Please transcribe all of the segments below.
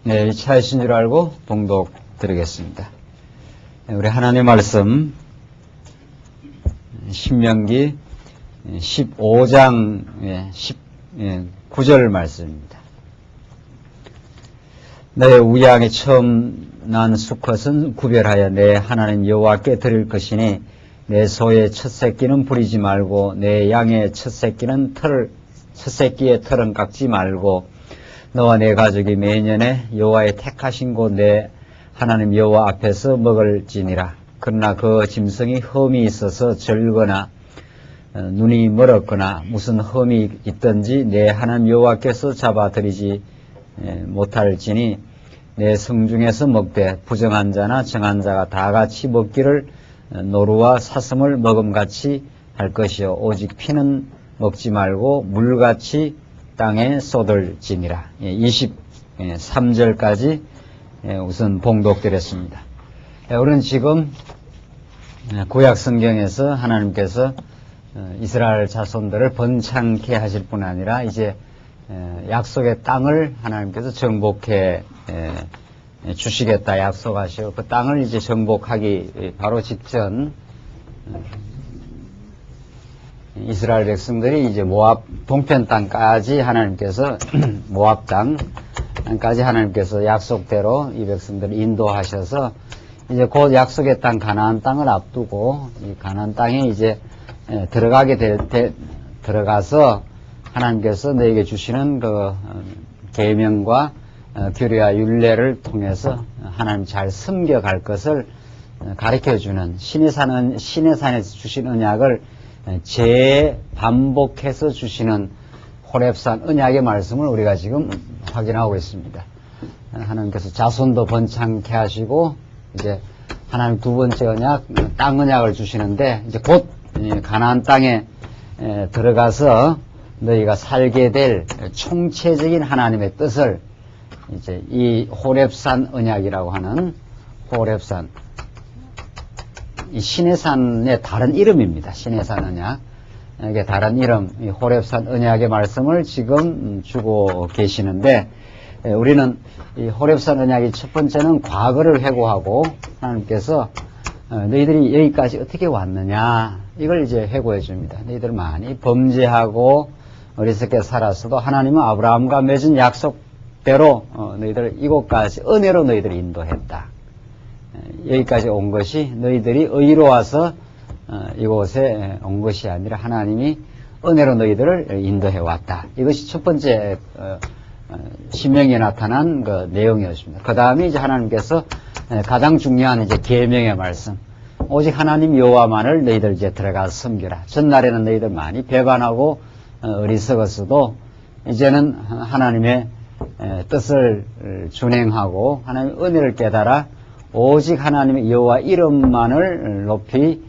네, 차이신 줄 알고 봉독 드리겠습니다. 우리 하나님의 말씀 신명기 15장 19절 말씀입니다. 너의 우양이 처음 난 수컷은 구별하여 내 하나님 여호와께 드릴 것이니 내 소의 첫 새끼는 부리지 말고 내 양의 첫 새끼의 털은 깎지 말고 너와 내 가족이 매년에 여호와의 택하신 곳 내 하나님 여호와 앞에서 먹을지니라. 그러나 그 짐승이 흠이 있어서 절거나 눈이 멀었거나 무슨 흠이 있든지 내 하나님 여호와께서 잡아들이지 못할지니 내 성중에서 먹되 부정한 자나 정한 자가 다 같이 먹기를 노루와 사슴을 먹음같이 할 것이요 오직 피는 먹지 말고 물같이 땅에 쏟을지니라. 23절까지 우선 봉독드렸습니다. 우리는 지금 구약 성경에서 하나님께서 이스라엘 자손들을 번창케 하실 뿐 아니라 이제 약속의 땅을 하나님께서 정복해 주시겠다 약속하시고 그 땅을 이제 정복하기 바로 직전 이스라엘 백성들이 이제 모압 동편 땅까지 하나님께서 모압 땅까지 하나님께서 약속대로 이 백성들을 인도하셔서 이제 곧 약속의 땅 가나안 땅을 앞두고 이 가나안 땅에 이제 들어가서 하나님께서 너에게 주시는 그 계명과 규례와 율례를 통해서 하나님 잘 섬겨갈 것을 가르쳐주는 신의 산에서 주신 언약을 재반복해서 주시는 호렙산 언약의 말씀을 우리가 지금 확인하고 있습니다. 하나님께서 자손도 번창케 하시고 이제 하나님 두 번째 언약 땅 언약을 주시는데 이제 곧 가나안 땅에 들어가서 너희가 살게 될 총체적인 하나님의 뜻을 이제 이 호렙산 언약이라고 하는 호렙산 이 시내산의 다른 이름입니다. 시내산 언약. 이게 다른 이름, 이 호렙산 언약의 말씀을 지금 주고 계시는데, 우리는 이 호렙산 언약의 첫 번째는 과거를 회고하고, 하나님께서 너희들이 여기까지 어떻게 왔느냐, 이걸 이제 회고해 줍니다. 너희들 많이 범죄하고 어리석게 살았어도 하나님은 아브라함과 맺은 약속대로 너희들 이곳까지 은혜로 너희들을 인도했다. 여기까지 온 것이 너희들이 의로워서 이곳에 온 것이 아니라 하나님이 은혜로 너희들을 인도해 왔다. 이것이 첫 번째 신명기에 나타난 그 내용이었습니다. 그 다음에 이제 하나님께서 가장 중요한 이제 계명의 말씀. 오직 하나님 여호와만을 너희들 이제 들어가서 섬겨라. 전날에는 너희들 많이 배반하고 어리석었어도 이제는 하나님의 뜻을 준행하고 하나님의 은혜를 깨달아 오직 하나님의 여호와 이름만을 높이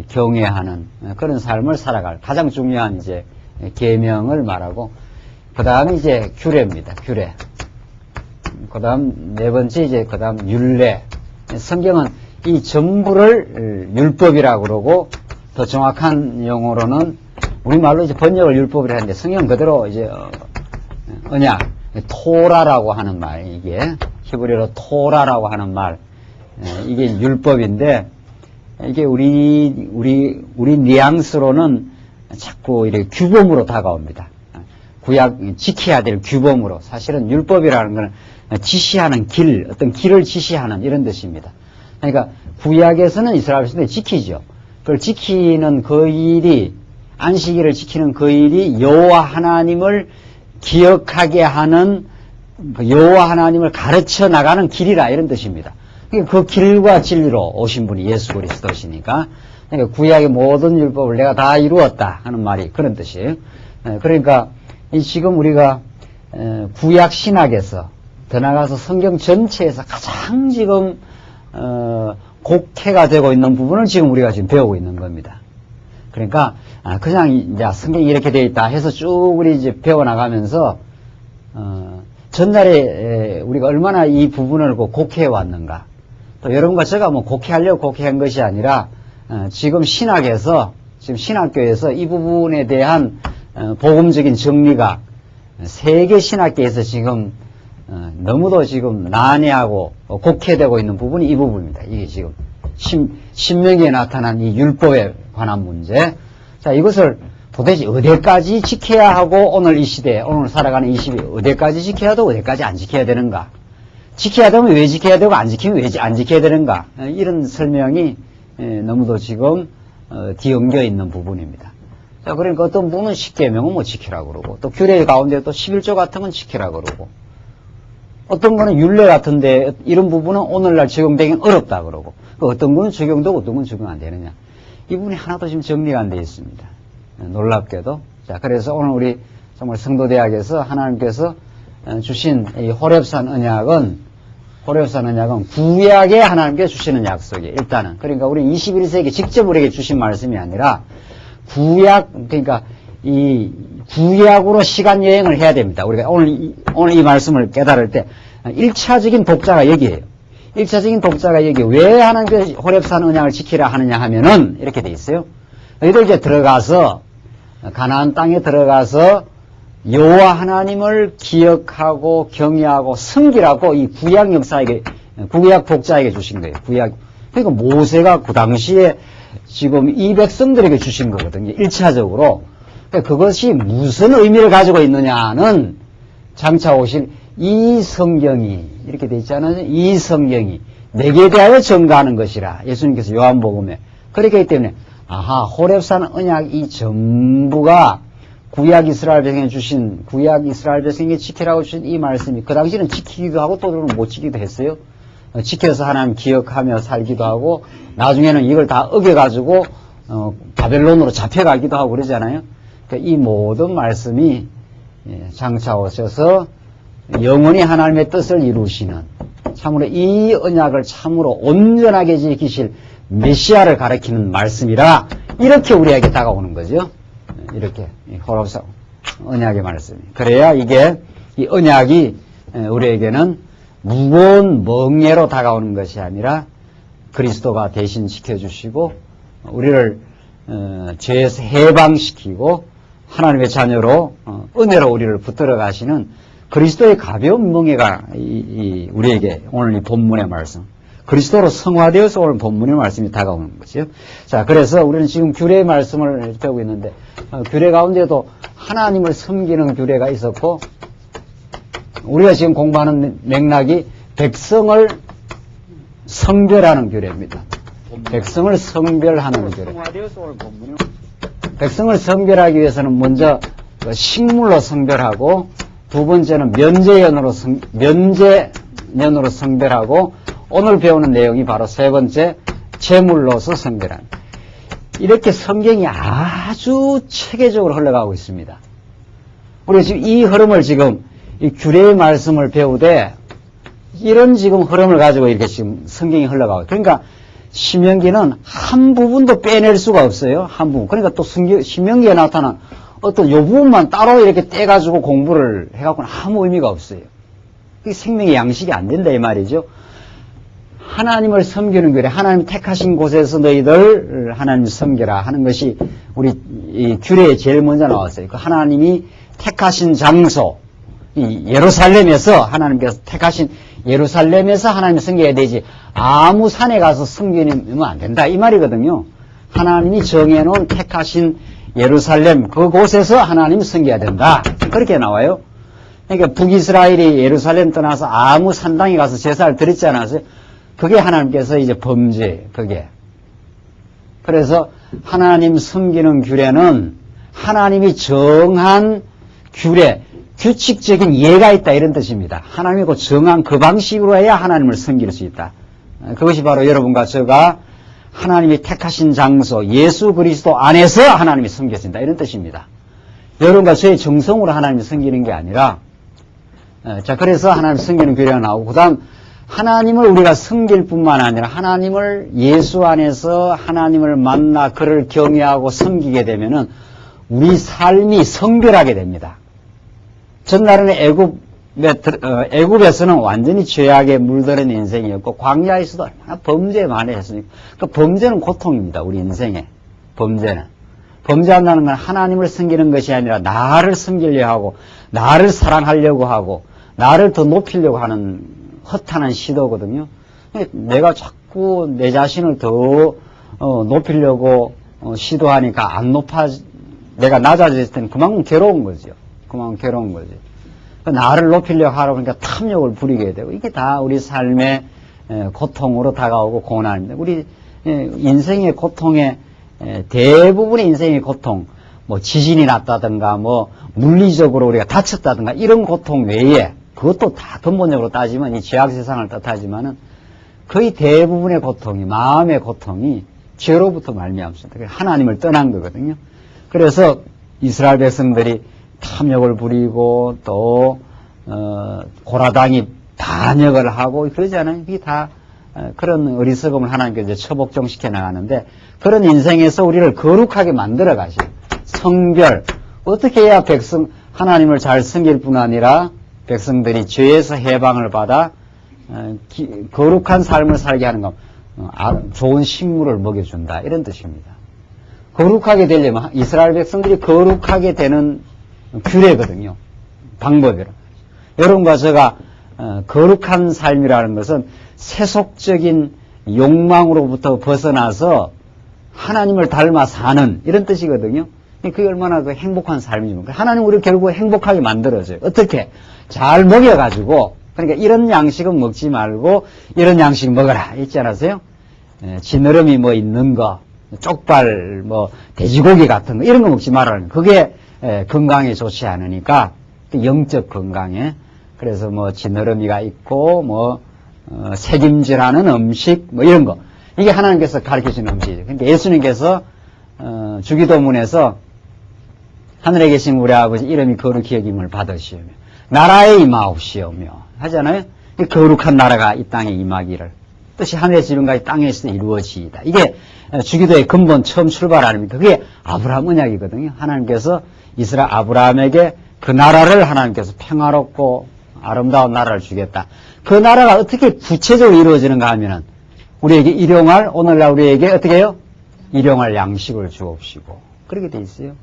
경외하는 그런 삶을 살아갈 가장 중요한 이제 계명을 말하고 그 다음에 이제 규례입니다. 규례. 그 다음 네 번째 이제 그 다음 율례. 성경은 이 전부를 율법이라고 그러고 더 정확한 용어로는 우리말로 이제 번역을 율법이라 하는데 성경 그대로 이제 언약 토라라고 하는 말 이게 히브리어로 토라라고 하는 말, 이게 율법인데, 이게 우리 뉘앙스로는 자꾸 이렇게 규범으로 다가옵니다. 구약 지켜야 될 규범으로. 사실은 율법이라는 건 지시하는 길, 어떤 길을 지시하는 이런 뜻입니다. 그러니까 구약에서는 이스라엘 백성들이 지키죠. 그걸 지키는 그 일이, 안식일을 지키는 그 일이 여호와 하나님을 기억하게 하는 여호와 하나님을 가르쳐 나가는 길이라 이런 뜻입니다. 그 길과 진리로 오신 분이 예수 그리스도시니까 그러니까 구약의 모든 율법을 내가 다 이루었다 하는 말이 그런 뜻이에요. 그러니까 지금 우리가 구약 신학에서 더 나아가서 성경 전체에서 가장 지금 곡해가 되고 있는 부분을 지금 우리가 지금 배우고 있는 겁니다. 그러니까 그냥 이제 성경이 이렇게 되어 있다 해서 쭉 우리 이제 배워나가면서 전날에 우리가 얼마나 이 부분을 곡해해 왔는가. 또 여러분과 제가 뭐 곡해하려고 곡해한 것이 아니라 지금 신학에서 지금 신학교에서 이 부분에 대한 복음적인 정리가 세계 신학계에서 지금 너무도 지금 난해하고 곡해되고 있는 부분이 이 부분입니다. 이게 지금 신명기에 나타난 이 율법에 관한 문제. 자, 이것을 도대체 어디까지 지켜야 하고 오늘 이 시대에, 오늘 살아가는 이 시대에 어디까지 지켜야 되고 어디까지 안 지켜야 되는가? 지켜야 되면 왜 지켜야 되고 안 지키면 왜 안 지켜야 되는가? 이런 설명이 너무도 지금 뒤엉겨 있는 부분입니다. 자, 그러니까 어떤 분은 10계명은 뭐 지키라고 그러고, 또 규례 가운데 또 11조 같은 건 지키라고 그러고, 어떤 거는 율례 같은데 이런 부분은 오늘날 적용되긴 어렵다 그러고, 어떤 거는 적용되고 어떤 건 적용 안 되느냐. 이 부분이 하나도 지금 정리가 안 되어 있습니다. 놀랍게도. 자, 그래서 오늘 우리 정말 성도대학에서 하나님께서 주신 이 호렙산 언약은 구약에 하나님께 주시는 약속이에요. 일단은. 그러니까 우리 21세기 직접 우리에게 주신 말씀이 아니라 그러니까 이 구약으로 시간 여행을 해야 됩니다. 우리가 오늘 이 말씀을 깨달을 때 1차적인 독자가 여기에요. 1차적인 독자가 여기 왜 하나님께서 호렙산 언약을 지키라 하느냐 하면은 이렇게 돼 있어요. 너희들 이제 들어가서 가나안 땅에 들어가서 여호와 하나님을 기억하고 경외하고 섬기라고 이 구약 역사에게 구약 독자에게 주신 거예요. 그러니까 모세가 그 당시에 지금 이 백성들에게 주신 거거든요. 1차적으로. 그러니까 그것이 무슨 의미를 가지고 있느냐는 장차 오실 이 성경이 이렇게 돼 있잖아요. 이 성경이 내게 대하여 증거하는 것이라. 예수님께서 요한복음에. 그렇기 때문에 호렙산 언약 이 전부가 구약 이스라엘 백성에게 지키라고 주신 이 말씀이 그 당시에는 지키기도 하고 또 못 지키기도 했어요. 지켜서 하나님 기억하며 살기도 하고 나중에는 이걸 다 어겨가지고 바벨론으로 잡혀가기도 하고 그러잖아요. 그러니까 이 모든 말씀이 장차 오셔서 영원히 하나님의 뜻을 이루시는 참으로 이 언약을 참으로 온전하게 지키실 메시아를 가리키는 말씀이라 이렇게 우리에게 다가오는 거죠. 이렇게 호렙산 언약의 말씀이. 그래야 이게 이 언약이 우리에게는 무거운 멍에로 다가오는 것이 아니라 그리스도가 대신 지켜주시고 우리를 죄에서 해방시키고 하나님의 자녀로 은혜로 우리를 붙들어 가시는 그리스도의 가벼운 멍에가 우리에게 오늘 이 본문의 말씀 그리스도로 성화되어서 오늘 본문의 말씀이 다가오는 거죠. 자, 그래서 우리는 지금 규례의 말씀을 배우고 있는데 규례 가운데도 하나님을 섬기는 규례가 있었고 우리가 지금 공부하는 맥락이 백성을 성별하는 규례입니다. 백성을 성별하는 규례. 백성을 성별하기 위해서는 먼저 식물로 성별하고 두 번째는 면제년으로 성별하고 오늘 배우는 내용이 바로 세 번째 제물로서 성별하는. 이렇게 성경이 아주 체계적으로 흘러가고 있습니다. 우리가 지금 이 흐름을 지금 이 규례의 말씀을 배우되 이런 지금 흐름을 가지고 이렇게 지금 성경이 흘러가고 그러니까 신명기는 한 부분도 빼낼 수가 없어요. 한 부분. 그러니까 또 신명기에 나타난 어떤 요 부분만 따로 이렇게 떼가지고 공부를 해갖고는 아무 의미가 없어요. 그게 생명의 양식이 안 된다 이 말이죠. 하나님을 섬기는 규례, 하나님 택하신 곳에서 너희들 하나님 섬겨라 하는 것이 우리 이 규례에 제일 먼저 나왔어요. 그 하나님이 택하신 장소, 이 예루살렘에서 하나님께서 택하신 예루살렘에서 하나님을 섬겨야 되지 아무 산에 가서 섬기면 안 된다 이 말이거든요. 하나님이 정해놓은 택하신 예루살렘 그곳에서 하나님을 섬겨야 된다 그렇게 나와요. 그러니까 북이스라엘이 예루살렘 떠나서 아무 산당에 가서 제사를 드렸지 않았어요? 그게 하나님께서 이제 범죄 그게. 그래서 하나님 섬기는 규례는 하나님이 정한 규례 규칙적인 예가 있다 이런 뜻입니다. 하나님이 그 정한 그 방식으로 해야 하나님을 섬길 수 있다. 그것이 바로 여러분과 제가 하나님이 택하신 장소 예수 그리스도 안에서 하나님이 섬겨진다 이런 뜻입니다. 여러분과 저의 정성으로 하나님을 섬기는 게 아니라 자 그래서 하나님 섬기는 규례가 나오고 그 다음 하나님을 우리가 섬길 뿐만 아니라 하나님을 예수 안에서 하나님을 만나 그를 경외하고 섬기게 되면은 우리 삶이 성별하게 됩니다. 전날에는 애굽에서는 완전히 죄악에 물들은 인생이었고 광야에서도 얼마나 범죄에 많이 했으니까 그 범죄는 고통입니다. 우리 인생에 범죄는 범죄한다는 건 하나님을 섬기는 것이 아니라 나를 섬기려 하고 나를 사랑하려고 하고 나를 더 높이려고 하는 허탄한 시도거든요. 내가 자꾸 내 자신을 더 높이려고 시도하니까 안 내가 낮아질 때는 그만큼 괴로운 거죠. 그만큼 괴로운 거지. 나를 높이려고 하다 보니까 탐욕을 부리게 되고, 이게 다 우리 삶의 고통으로 다가오고 고난입니다. 우리 인생의 고통의 대부분의 인생의 고통, 뭐 지진이 났다든가 뭐 물리적으로 우리가 다쳤다든가 이런 고통 외에, 그것도 다 근본적으로 따지면 이 죄악 세상을 뜻하지만은 거의 대부분의 고통이, 마음의 고통이 죄로부터 말미암습니다. 하나님을 떠난 거거든요. 그래서 이스라엘 백성들이 탐욕을 부리고 또 고라당이 반역을 하고 그러잖아요. 이게 다 그런 어리석음을 하나님께서 처복종시켜 나가는데, 그런 인생에서 우리를 거룩하게 만들어 가셔요. 성별, 어떻게 해야 하나님을 잘 섬길 뿐 아니라 백성들이 죄에서 해방을 받아 거룩한 삶을 살게 하는 것, 좋은 식물을 먹여준다, 이런 뜻입니다. 거룩하게 되려면 이스라엘 백성들이 거룩하게 되는 규례거든요. 방법이라. 여러분과 제가 거룩한 삶이라는 것은 세속적인 욕망으로부터 벗어나서 하나님을 닮아 사는, 이런 뜻이거든요. 그게 얼마나 그 행복한 삶입니까? 하나님 우리를 결국 행복하게 만들어줘요. 어떻게? 잘 먹여가지고, 그러니까 이런 양식은 먹지 말고 이런 양식 먹어라, 있지 않았어요? 지느러미 뭐 있는 거, 쪽발, 뭐 돼지고기 같은 거, 이런 거 먹지 말라는 거. 그게 건강에 좋지 않으니까, 영적 건강에. 그래서 뭐 지느러미가 있고 뭐 색임질하는 음식 뭐 이런 거, 이게 하나님께서 가르쳐주는 음식이죠. 그러니까 예수님께서 주기도문에서 하늘에 계신 우리 아버지 이름이 거룩히 여김을 받으시오며 나라에 임하옵시오며 하잖아요. 거룩한 나라가 이 땅에 임하기를, 뜻이 하늘에서 이룬 땅에서 이루어지이다. 이게 주기도의 근본 처음 출발 아닙니까? 그게 아브라함 언약이거든요. 하나님께서 이스라엘 아브라함에게 그 나라를 하나님께서 평화롭고 아름다운 나라를 주겠다. 그 나라가 어떻게 구체적으로 이루어지는가 하면은 우리에게 일용할, 오늘날 우리에게 어떻게 해요? 일용할 양식을 주옵시고, 그렇게 돼 있어요.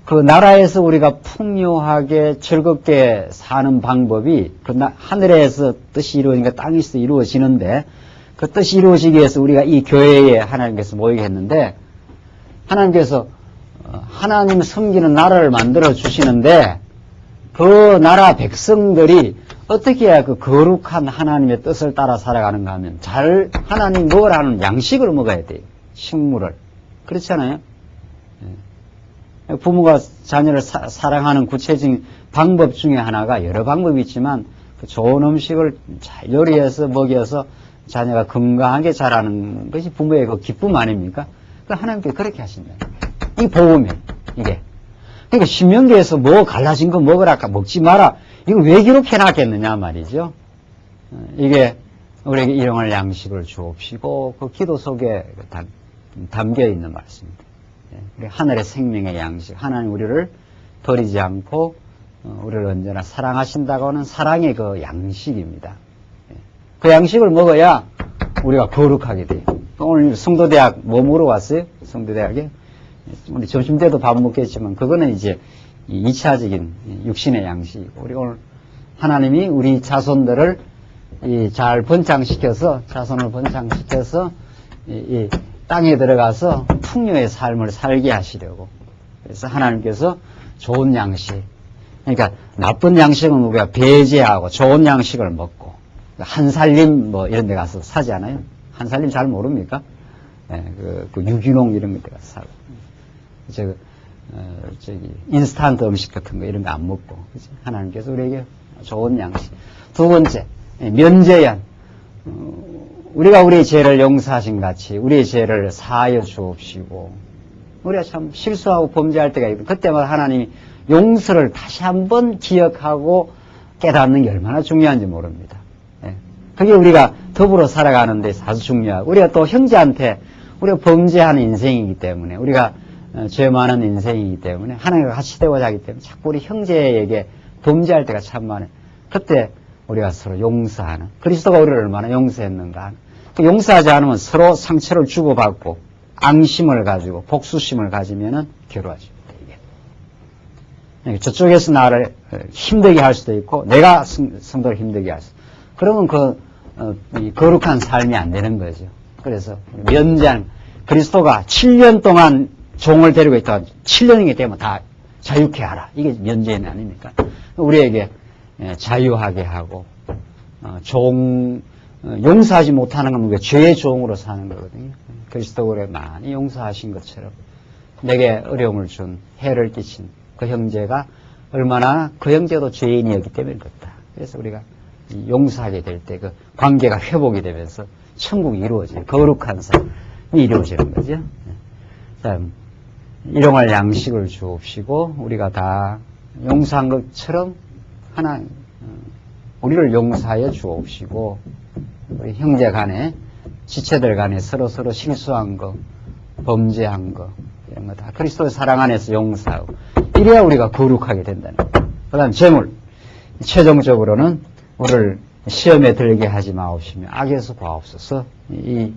그 나라에서 우리가 풍요하게 즐겁게 사는 방법이 하늘에서 뜻이 이루어지니까 땅에서 이루어지는데, 그 뜻이 이루어지기 위해서 우리가 이 교회에 하나님께서 모이게 했는데, 하나님께서 하나님 섬기는 나라를 만들어 주시는데, 그 나라 백성들이 어떻게 해야 그 거룩한 하나님의 뜻을 따라 살아가는가 하면, 하나님 먹으라는 양식을 먹어야 돼요. 식물을. 그렇잖아요. 부모가 자녀를 사랑하는 구체적인 방법 중에 하나가, 여러 방법이 있지만 그 좋은 음식을 잘 요리해서 먹여서 자녀가 건강하게 자라는 것이 부모의 그 기쁨 아닙니까? 하나님께서 그렇게 하신다. 이 복음이에요, 이게. 그러니까 신명기에서 뭐 갈라진 거 먹으라, 먹지 마라, 이거 왜 기록해 놨겠느냐 말이죠. 이게 우리에게 일용할 양식을 주옵시고, 그 기도 속에 담겨 있는 말씀입니다. 하늘의 생명의 양식, 하나님 우리를 버리지 않고 우리를 언제나 사랑하신다고 하는 사랑의 그 양식입니다. 그 양식을 먹어야 우리가 거룩하게 돼요. 오늘 성도대학 뭐 먹으러 왔어요? 성도대학에 우리 점심 때도 밥 먹겠지만 그거는 이제 2차적인 육신의 양식이고, 우리 오늘 하나님이 우리 자손들을 잘 번창시켜서, 자손을 번창시켜서 이 땅에 들어가서 풍요의 삶을 살게 하시려고, 그래서 하나님께서 좋은 양식, 그러니까 나쁜 양식은 우리가 배제하고 좋은 양식을 먹고, 한살림 뭐 이런 데 가서 사지 않아요? 한살림 잘 모릅니까? 그 유기농 이런 데 가서 사고, 저기 인스턴트 음식 같은 거 이런 거 안 먹고, 그치? 하나님께서 우리에게 좋은 양식. 두 번째, 면제연. 우리가 우리의 죄를 용서하신 같이 우리의 죄를 사하여 주옵시고, 우리가 참 실수하고 범죄할 때가 있고 그때마다 하나님이 용서를 다시 한번 기억하고 깨닫는 게 얼마나 중요한지 모릅니다. 그게 우리가 더불어 살아가는 데 아주 중요하고, 우리가 또 형제한테, 우리가 범죄하는 인생이기 때문에, 우리가 죄 많은 인생이기 때문에 하나님과 같이 되고자 하기 때문에 자꾸 우리 형제에게 범죄할 때가 참 많아요. 그때 우리가 서로 용서하는, 그리스도가 우리를 얼마나 용서했는가. 용서하지 않으면 서로 상처를 주고받고 앙심을 가지고 복수심을 가지면은 괴로워집니다. 저쪽에서 나를 힘들게 할 수도 있고 내가 성도를 힘들게 할 수도 있고 그러면 이 거룩한 삶이 안 되는 거죠. 그래서 면장 그리스도가 7년 동안 종을 데리고 있다가 7년이 되면 다 자유케 하라. 이게 면제는 아닙니까? 우리에게 자유하게 하고 용서하지 못하는 건 우리가 죄의 종으로 사는 거거든요. 그리스도가 많이 용서하신 것처럼 내게 어려움을 준 해를 끼친 그 형제가 얼마나 그 형제도 죄인이었기 때문에 그렇다. 그래서 우리가 용서하게 될 때 그 관계가 회복이 되면서 천국이 이루어져요. 거룩한 삶이 이루어지는 거죠. 자, 일용할 양식을 주옵시고 우리가 다 용서한 것처럼 우리를 용서하여 주옵시고 우리 형제 간에 지체들 간에 서로 실수한 거 범죄한 거 이런 거 다 그리스도의 사랑 안에서 용서하고 이래야 우리가 거룩하게 된다는 거예요. 그 다음 재물 최종적으로는 우리를 시험에 들게 하지 마옵시며 악에서 구하옵소서. 이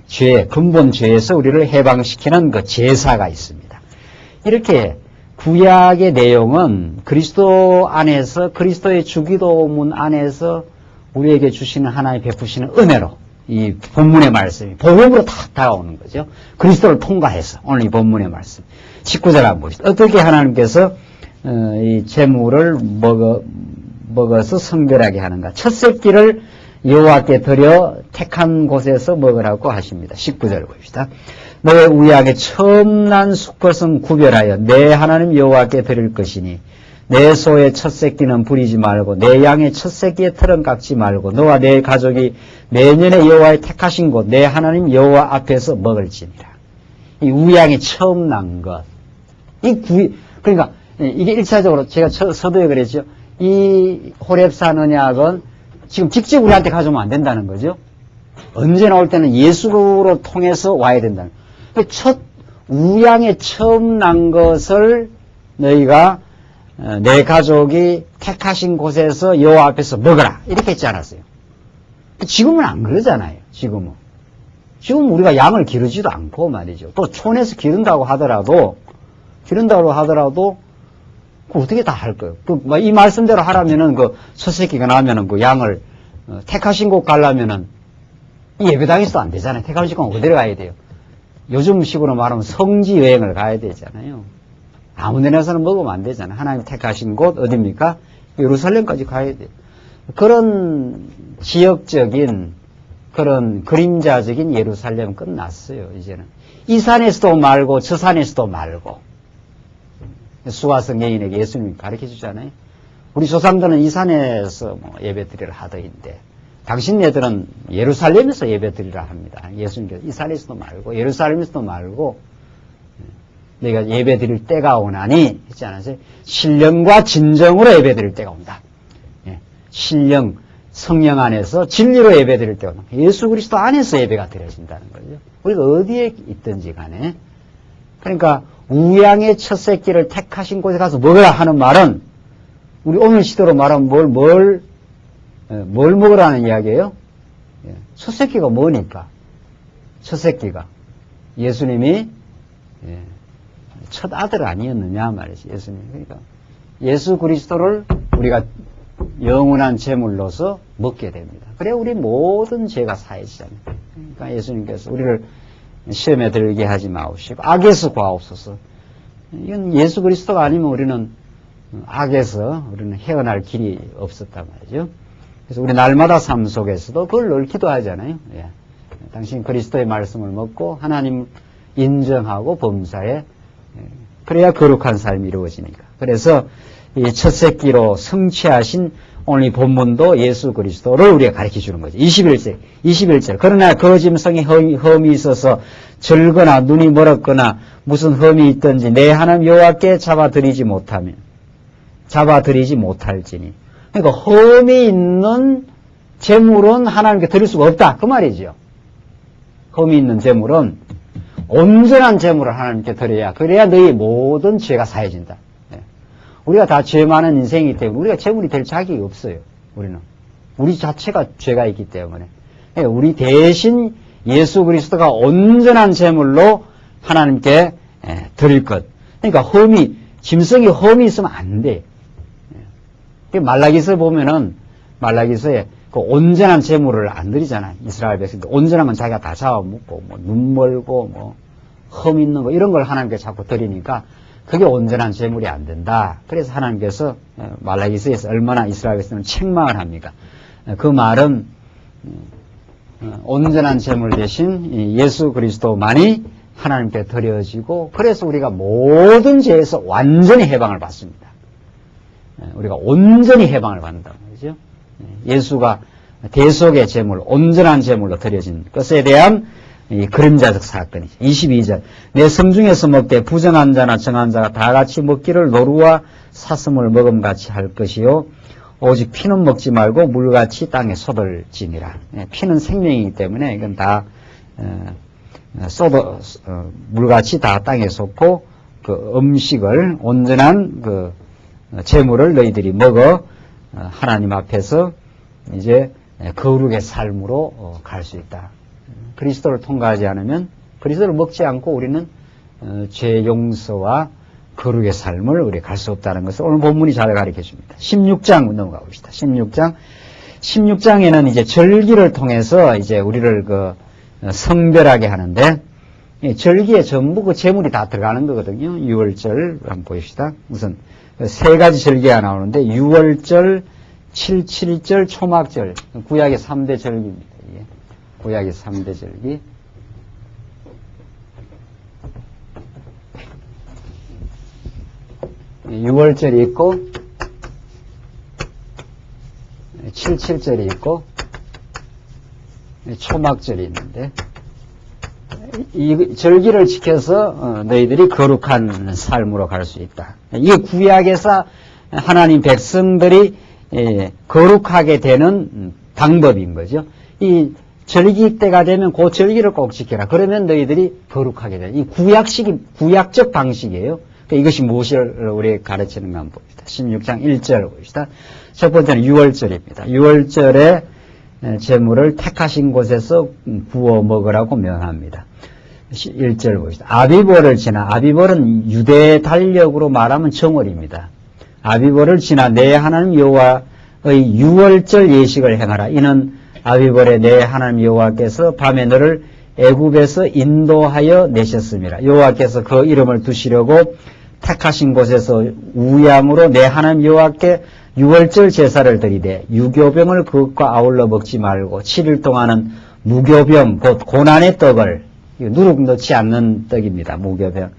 죄, 근본 죄에서 우리를 해방시키는 그 제사가 있습니다. 이렇게 구약의 내용은 그리스도 안에서 그리스도의 주기도문 안에서 우리에게 주시는 하나님 베푸시는 은혜로 이 본문의 말씀이 복음으로 다 다가오는 거죠. 그리스도를 통과해서 오늘 이 본문의 말씀 19절 한번 보시죠. 어떻게 하나님께서 이 제물을 먹어서 성결하게 하는가. 첫 새끼를 여호와께 드려 택한 곳에서 먹으라고 하십니다. 19절 봅시다. 너의 우양의 처음 난 수컷은 구별하여 내 하나님 여호와께 드릴 것이니 내 소의 첫 새끼는 부리지 말고 내 양의 첫 새끼의 털은 깎지 말고 너와 내 가족이 내년에 여호와의 택하신 곳 내 하나님 여호와 앞에서 먹을지니라. 이 우양이 처음 난 것. 그러니까 이게 1차적으로 제가 서두에 그랬죠. 이 호렙산 언약은 지금 직접 우리한테 가져오면 안 된다는 거죠. 언제 나올 때는 예수로 통해서 와야 된다는 거예요. 첫 우양에 처음 난 것을 너희가 내 가족이 택하신 곳에서 여호와 앞에서 먹어라 이렇게 했지 않았어요. 지금은 안 그러잖아요. 지금은 우리가 양을 기르지도 않고 말이죠. 또 촌에서 기른다고 하더라도 어떻게 다 할 거예요? 이 말씀대로 하라면은 첫 새끼가 나면은 양을 택하신 곳 가려면은 이 예배당에서도 안 되잖아요. 택하신 곳 어디로 가야 돼요? 요즘식으로 말하면 성지 여행을 가야 되잖아요. 아무 데나서는 먹으면 안 되잖아요. 하나님 택하신 곳 어디입니까? 예루살렘까지 가야 돼요. 그런 지역적인 그런 그림자적인 예루살렘 끝났어요. 이제는 이 산에서도 말고 저 산에서도 말고. 수가성 여인에게 예수님이 가르쳐 주잖아요. 우리 조상들은 이 산에서 예배 드리라 하더인데 당신네들은 예루살렘에서 예배 드리라 합니다. 예수님께서 이 산에서도 말고 예루살렘에서도 말고 내가 예배 드릴 때가 오나니 했지 않았어요? 신령과 진정으로 예배 드릴 때가 온다. 신령, 성령 안에서 진리로 예배 드릴 때가 온다. 예수 그리스도 안에서 예배가 드려진다는 거죠. 우리가 어디에 있든지 간에 그러니까 우양의 첫 새끼를 택하신 곳에 가서 먹으라 하는 말은 우리 오늘 시대로 말하면 뭘 먹으라는 이야기예요? 첫 새끼가 뭐니까? 첫 새끼가 예수님이 첫 아들 아니었느냐 말이지. 예수님. 그러니까 예수 그리스도를 우리가 영원한 제물로서 먹게 됩니다. 그래 우리 모든 죄가 사해지잖아요. 그러니까 예수님께서 우리를 시험에 들게 하지 마옵시고 악에서 구하옵소서. 이건 예수 그리스도가 아니면 우리는 악에서 우리는 헤어날 길이 없었단 말이죠. 그래서 우리 날마다 삶 속에서도 그걸 늘 기도하잖아요. 당신 그리스도의 말씀을 먹고 하나님 인정하고 범사에 그래야 거룩한 삶이 이루어지니까. 그래서 이 첫 새끼로 성취하신 오늘 이 본문도 예수 그리스도를 우리가 가르쳐 주는 거죠. 21절. 그러나 거짓성에 흠이 있어서 절거나 눈이 멀었거나 무슨 흠이 있든지 내 하나님 여호와께 잡아들이지 못할지니. 그러니까 흠이 있는 제물은 하나님께 드릴 수가 없다. 그 말이죠. 흠이 있는 제물은 온전한 제물을 하나님께 드려야 그래야 너희 모든 죄가 사해진다. 우리가 다 죄 많은 인생이기 때문에 우리가 제물이 될 자격이 없어요. 우리 자체가 죄가 있기 때문에 우리 대신 예수 그리스도가 온전한 제물로 하나님께 드릴 것. 그러니까 흠이 짐승이 험이 있으면 안 돼. 말라기서에 보면은, 말라기서에 그 온전한 재물을 안 드리잖아요. 이스라엘 백성들. 온전한 건 자기가 다 잡아먹고, 뭐, 눈 멀고, 뭐, 험 있는 거, 이런 걸 하나님께 자꾸 드리니까, 그게 온전한 재물이 안 된다. 그래서 하나님께서 말라기서에서 얼마나 이스라엘 백성을 책망을 합니까? 그 말은, 온전한 재물 대신 예수 그리스도만이 하나님께 드려지고, 그래서 우리가 모든 죄에서 완전히 해방을 받습니다. 우리가 온전히 해방을 받는다는 거죠. 예수가 대속의 제물, 온전한 제물로 드려진 것에 대한 이 그림자적 사건이죠. 22절. 내 성중에서 먹되 부정한 자나 정한 자가 다 같이 먹기를 노루와 사슴을 먹음같이 할 것이요. 오직 피는 먹지 말고 물같이 땅에 쏟을지니라. 피는 생명이기 때문에 이건 다 물같이 다 땅에 쏟고 그 음식을 온전한 그 재물을 너희들이 먹어 하나님 앞에서 이제 거룩의 삶으로 갈 수 있다. 그리스도를 통과하지 않으면 그리스도를 먹지 않고 우리는 죄 용서와 거룩의 삶을 우리 갈 수 없다는 것을 오늘 본문이 잘 가르쳐 줍니다. 16장 넘어가 봅시다. 16장에는 이제 절기를 통해서 이제 우리를 그 성별하게 하는데 절기에 전부 그 재물이 다 들어가는 거거든요. 유월절 한번 보십시다. 우선 세 가지 절기가 나오는데 유월절, 77절, 초막절, 구약의 3대 절기입니다. 구약의 3대 절기. 유월절이 있고 77절이 있고 초막절이 있는데 이 절기를 지켜서 너희들이 거룩한 삶으로 갈 수 있다. 이게 구약에서 하나님 백성들이 거룩하게 되는 방법인 거죠. 이 절기 때가 되면 그 절기를 꼭 지켜라. 그러면 너희들이 거룩하게 돼. 이 구약적 방식이에요. 그러니까 이것이 무엇을 우리 가르치는가 한번 봅시다. 16장 1절 봅시다. 첫 번째는 유월절입니다. 유월절에 제물을 택하신 곳에서 구워 먹으라고 명합니다. 1절 봅시다. 아비벌을 지나, 아비벌은 유대 달력으로 말하면 정월입니다. 아비벌을 지나 내 하나님 여호와의 유월절 예식을 행하라. 이는 아비벌에 내 하나님 여호와께서 밤에 너를 애굽에서 인도하여 내셨습니다. 여호와께서 그 이름을 두시려고 택하신 곳에서 우양으로 내 하나님 여호와께 유월절 제사를 드리되 유교병을 그것과 아울러 먹지 말고 7일 동안은 무교병 곧 고난의 떡을 누룩 넣지 않는 떡입니다. 무교병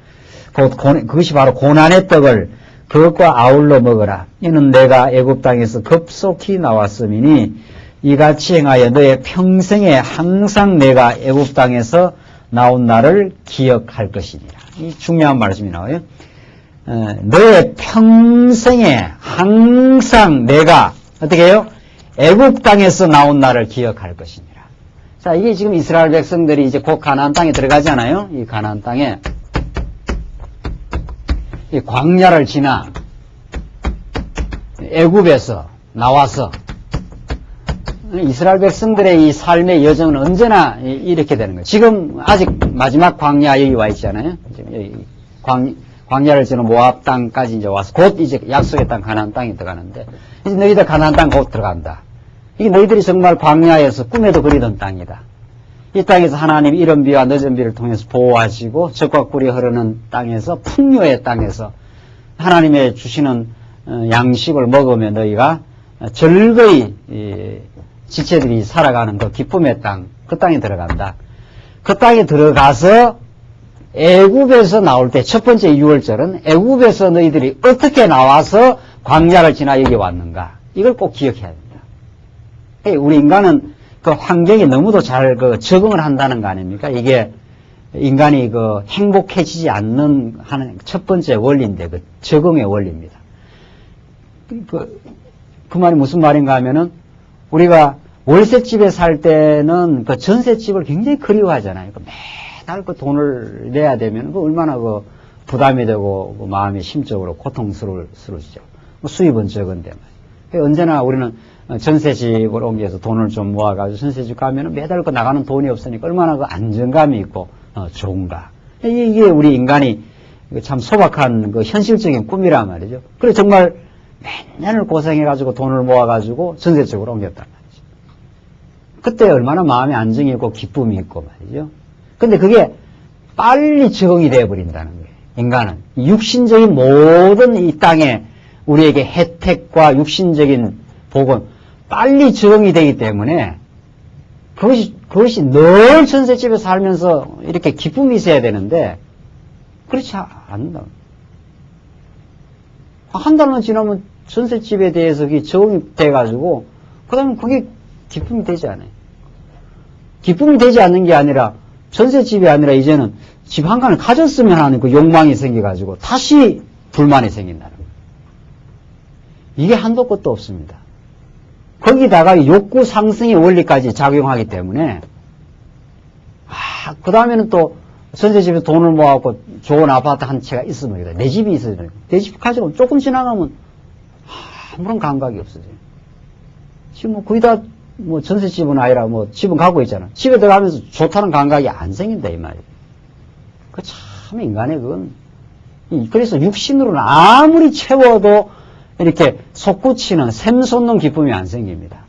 그것이 바로 고난의 떡을 그것과 아울러 먹어라. 이는 내가 애굽 땅에서 급속히 나왔음이니 이같이 행하여 너의 평생에 항상 내가 애굽 땅에서 나온 날을 기억할 것이니라. 이 중요한 말씀이 나와요. 너의 평생에 항상 내가 어떻게 해요? 애굽 땅에서 나온 날을 기억할 것이니라. 자, 이게 지금 이스라엘 백성들이 이제 곧 가나안 땅에 들어가잖아요. 이 가나안 땅에 이 광야를 지나 애굽에서 나와서 이스라엘 백성들의 이 삶의 여정은 언제나 이렇게 되는 거예요. 지금 아직 마지막 광야 여기 와 있잖아요. 지금 여기 광야를 지나 모압 땅까지 이제 와서 곧 이제 약속의 땅 가나안 땅에 들어가는데 이제 너희들 가나안 땅 곧 들어간다. 이게 너희들이 정말 광야에서 꿈에도 그리던 땅이다. 이 땅에서 하나님이 이른 비와 늦은 비를 통해서 보호하시고 적과 꿀이 흐르는 땅에서 풍요의 땅에서 하나님의 주시는 양식을 먹으며 너희가 즐거이 지체들이 살아가는 그 기쁨의 땅, 그 땅에 들어간다. 그 땅에 들어가서 애굽에서 나올 때 첫 번째 유월절은 애굽에서 너희들이 어떻게 나와서 광야를 지나 여기 왔는가. 이걸 꼭 기억해야 됩니다. 우리 인간은 그 환경에 너무도 잘 적응을 한다는 거 아닙니까? 이게 인간이 행복해지지 않는 하는 첫 번째 원리인데 그 적응의 원리입니다. 그 말이 무슨 말인가 하면은 우리가 월세집에 살 때는 그 전세집을 굉장히 그리워하잖아요. 매달 그 돈을 내야 되면 얼마나 부담이 되고 마음이 심적으로 고통스러우시죠. 수입은 적은데 언제나 우리는 전세집을 옮겨서 돈을 좀 모아가지고 전세집 가면은 매달 나가는 돈이 없으니까 얼마나 안정감이 있고 좋은가. 이게 우리 인간이 이거 참 소박한 그 현실적인 꿈이란 말이죠. 그래 정말 몇 년을 고생해가지고 돈을 모아가지고 전세 쪽으로 옮겼단 말이죠. 그때 얼마나 마음의 안정이 있고 기쁨이 있고 말이죠. 근데 그게 빨리 적응이 되어버린다는 거예요. 인간은 육신적인 모든 이 땅에 우리에게 혜택과 육신적인 복은 빨리 적응이 되기 때문에 그것이 늘 전셋집에 살면서 이렇게 기쁨이 있어야 되는데 그렇지 않는다. 한 달만 지나면 전셋집에 대해서 적응이 돼가지고 그 다음에 그게 기쁨이 되지 않아요. 기쁨이 되지 않는 게 아니라 전셋집이 아니라 이제는 집 한 칸을 가졌으면 하는 그 욕망이 생겨가지고 다시 불만이 생긴다는 거예요. 이게 한도 끝도 없습니다. 거기다가 욕구 상승의 원리까지 작용하기 때문에 그 다음에는 또 전셋집에 돈을 모아갖고 좋은 아파트 한 채가 있으면 되겠다. 내 집이 있어야 되겠다. 내 집 가지고 조금 지나가면 아무런 감각이 없어져요. 지금 뭐 거의 다 뭐 전셋집은 아니라 뭐 집은 가고 있잖아. 집에 들어가면서 좋다는 감각이 안 생긴다 이 말이에요. 그 참 인간의 그건 그래서 육신으로는 아무리 채워도 이렇게 솟구치는 샘솟는 기쁨이 안 생깁니다.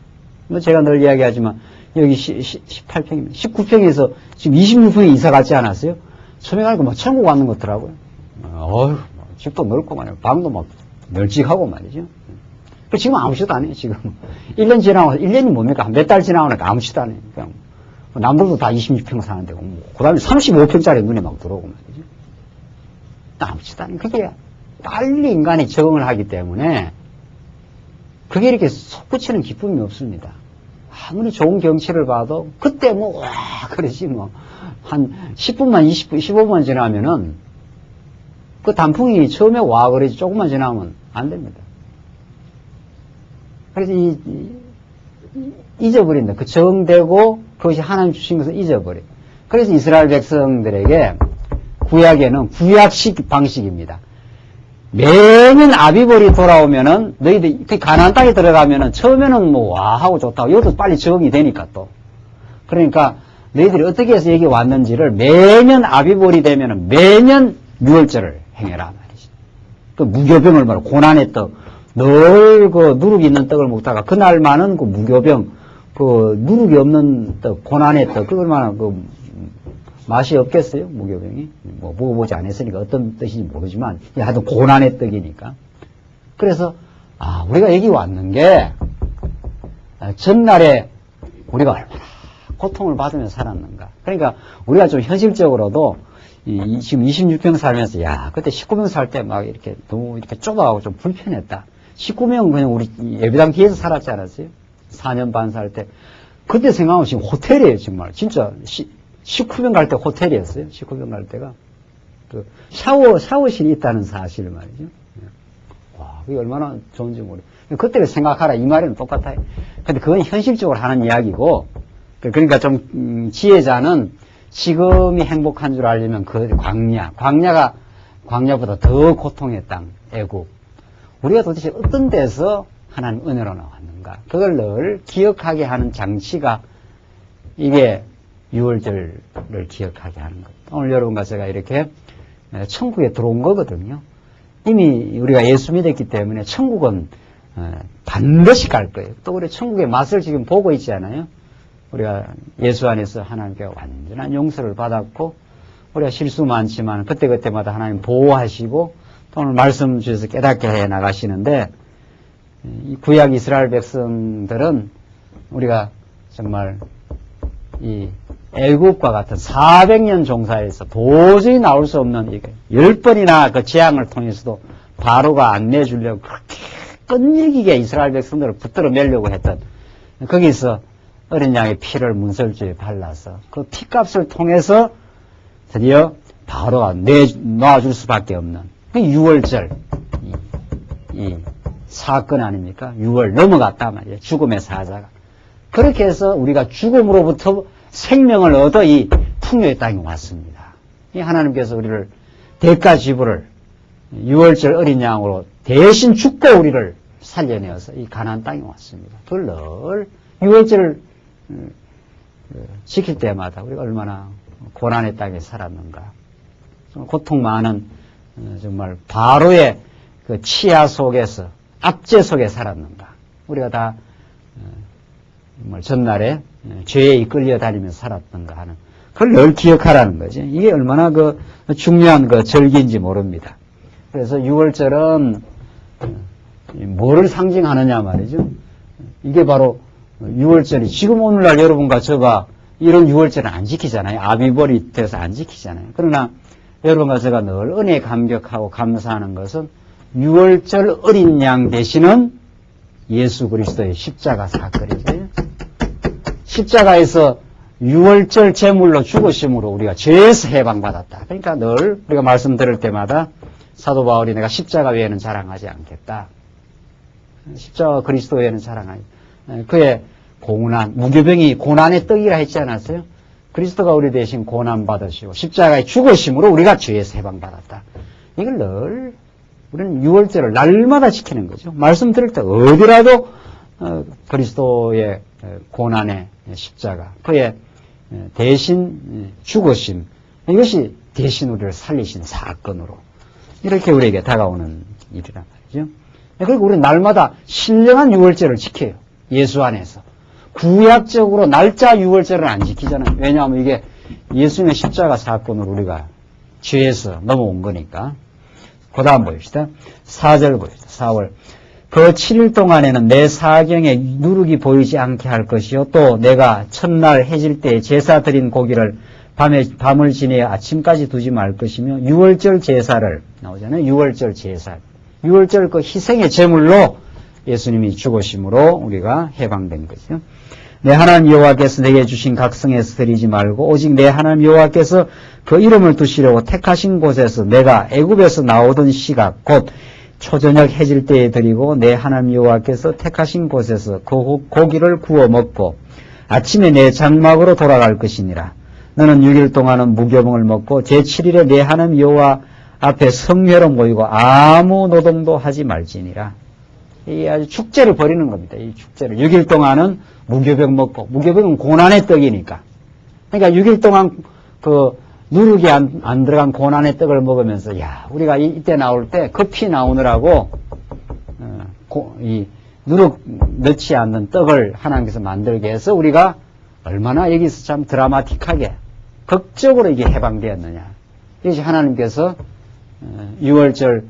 뭐 제가 늘 이야기하지만 여기 18평입니다. 19평에서 지금 26평에 이사 갔지 않았어요? 처음에 가니까 막 천국 왔는 것 같더라고요. 집도 넓고 말이에요. 방도 막 널찍하고 말이죠. 지금 아무것도 안 해요, 지금. 1년 지나고, 1년이 뭡니까? 몇 달 지나오니까 아무것도 안 해요. 그냥, 남들도 다 26평 사는데, 그 다음에 35평짜리 눈에 막 들어오고 말이죠. 아무것도 안 해요. 그게 빨리 인간이 적응을 하기 때문에, 그게 이렇게 솟구치는 기쁨이 없습니다. 아무리 좋은 경치를 봐도, 그때 뭐, 와, 그러지 뭐. 한 10분만, 20분, 15분만 지나면은, 그 단풍이 처음에 와, 그러지 조금만 지나면 안 됩니다. 그래서 잊어버린다. 그 적응되고 그것이 하나님 주신 것을 잊어버려. 그래서 이스라엘 백성들에게 구약에는 구약식 방식입니다. 매년 아비벌이 돌아오면은 너희들 그 가나안 땅에 들어가면은 처음에는 뭐 와 하고 좋다고 이것도 빨리 적응이 되니까 또 그러니까 너희들이 어떻게 해서 여기 왔는지를 매년 아비벌이 되면은 매년 유월절을 행해라 말이지. 그 무교병을 말하고 고난의 떡. 늘 그 누룩이 있는 떡을 먹다가 그날만은 그 무교병, 그 누룩이 없는 떡, 고난의 떡, 그걸만한 그 맛이 없겠어요? 무교병이? 뭐 먹어보지 않았으니까 어떤 뜻인지 모르지만 하여튼 고난의 떡이니까. 그래서 우리가 여기 왔는 게 전날에 우리가 얼마나 고통을 받으며 살았는가. 그러니까 우리가 좀 현실적으로도 지금 26평 살면서 그때 19평 살 때 막 이렇게 너무 이렇게 좁아하고 좀 불편했다. 19명 그냥 우리 예배당 뒤에서 살았지 않았어요? 4년 반 살 때. 그때 생각하면 지금 호텔이에요, 정말. 진짜 19명 갈 때 호텔이었어요. 19명 갈 때가. 그 샤워실이 있다는 사실 말이죠. 와, 그게 얼마나 좋은지 모르겠어요. 그때를 생각하라 이 말은 똑같아요. 근데 그건 현실적으로 하는 이야기고, 그러니까 좀 지혜자는 지금이 행복한 줄 알려면 그 광야보다 더 고통의 땅, 애국. 우리가 도대체 어떤 데서 하나님 은혜로 나왔는가. 그걸 늘 기억하게 하는 장치가 이게 6월절을 기억하게 하는 것. 오늘 여러분과 제가 이렇게 천국에 들어온 거거든요. 이미 우리가 예수 믿었기 때문에 천국은 반드시 갈 거예요. 또 우리 천국의 맛을 지금 보고 있잖아요. 우리가 예수 안에서 하나님께 완전한 용서를 받았고 우리가 실수 많지만 그때그때마다 하나님 보호하시고 또 오늘 말씀 주셔서 깨닫게 해 나가시는데 이 구약 이스라엘 백성들은 우리가 정말 이 애국과 같은 400년 종사에서 도저히 나올 수 없는 10번이나 그 재앙을 통해서도 바로가 안 내주려고 그렇게 끈질기게 이스라엘 백성들을 붙들어 매려고 했던 거기서 어린 양의 피를 문설주에 발라서 그 피값을 통해서 드디어 바로가 놔줄 수밖에 없는 그 6월절 이 사건 아닙니까? 6월 넘어갔단 말이에요. 죽음의 사자가. 그렇게 해서 우리가 죽음으로부터 생명을 얻어 이 풍요의 땅에 왔습니다. 이 하나님께서 우리를 대가 지불을 6월절 어린 양으로 대신 죽고 우리를 살려내어서 이 가나안 땅에 왔습니다. 그걸 늘 6월절을 지킬 때마다 우리가 얼마나 고난의 땅에 살았는가. 고통 많은 정말 바로의 그 치하 속에서 압제 속에 살았는가. 우리가 다 정말 전날에 죄에 이끌려 다니면서 살았던가 하는 그걸 늘 기억하라는 거지. 이게 얼마나 그 중요한 그 절기인지 모릅니다. 그래서 6월절은 뭐를 상징하느냐 말이죠. 이게 바로 6월절이 지금 오늘날 여러분과 저가 이런 6월절은 안 지키잖아요. 아비벌이 돼서 안 지키잖아요. 그러나 여러분과 제가 늘 은혜에 감격하고 감사하는 것은 6월절 어린 양 되시는 예수 그리스도의 십자가 사건이죠. 십자가에서 6월절 제물로 죽으심으로 우리가 죄에서 해방받았다. 그러니까 늘 우리가 말씀 들을 때마다 사도 바울이 내가 십자가 외에는 자랑하지 않겠다. 십자가 그리스도 외에는 자랑하지. 그의 고난, 무교병이 고난의 떡이라 했지 않았어요? 그리스도가 우리 대신 고난 받으시고 십자가의 죽으심으로 우리가 죄에서 해방받았다. 이걸 늘 우리는 6월절을 날마다 지키는 거죠. 말씀 들을 때 어디라도 그리스도의 고난의 십자가, 그의 대신 죽으심, 이것이 대신 우리를 살리신 사건으로 이렇게 우리에게 다가오는 일이란 말이죠. 그리고 우리는 날마다 신령한 6월절을 지켜요. 예수 안에서. 구약적으로 날짜 6월절을 안 지키잖아요. 왜냐하면 이게 예수님의 십자가 사건으로 우리가 죄에서 넘어온 거니까. 그 다음 보입시다. 4절 보입시다. 4월. 그 7일 동안에는 내 사경에 누룩이 보이지 않게 할 것이요. 또 내가 첫날 해질 때에 제사 드린 고기를 밤을 지내어 아침까지 두지 말 것이며 6월절 제사를 나오잖아요. 6월절 제사. 6월절 그 희생의 제물로 예수님이 죽으심으로 우리가 해방된 거죠. 내 하나님 여호와께서 내게 주신 각성에서 드리지 말고 오직 내 하나님 여호와께서 그 이름을 두시려고 택하신 곳에서 내가 애굽에서 나오던 시각 곧 초저녁 해질 때에 드리고 내 하나님 여호와께서 택하신 곳에서 그 고기를 구워 먹고 아침에 내 장막으로 돌아갈 것이니라. 너는 6일 동안은 무교병을 먹고 제7일에 내 하나님 여호와 앞에 성회로 모이고 아무 노동도 하지 말지니라. 이 아주 축제를 벌이는 겁니다. 이 축제를. 6일 동안은 무교병 먹고, 무교병은 고난의 떡이니까. 그러니까 6일 동안 그 누룩이 안 들어간 고난의 떡을 먹으면서, 야, 우리가 이때 나올 때 커피 나오느라고, 이 누룩 넣지 않는 떡을 하나님께서 만들게 해서 우리가 얼마나 여기서 참 드라마틱하게, 극적으로 이게 해방되었느냐. 이것이 하나님께서 6월절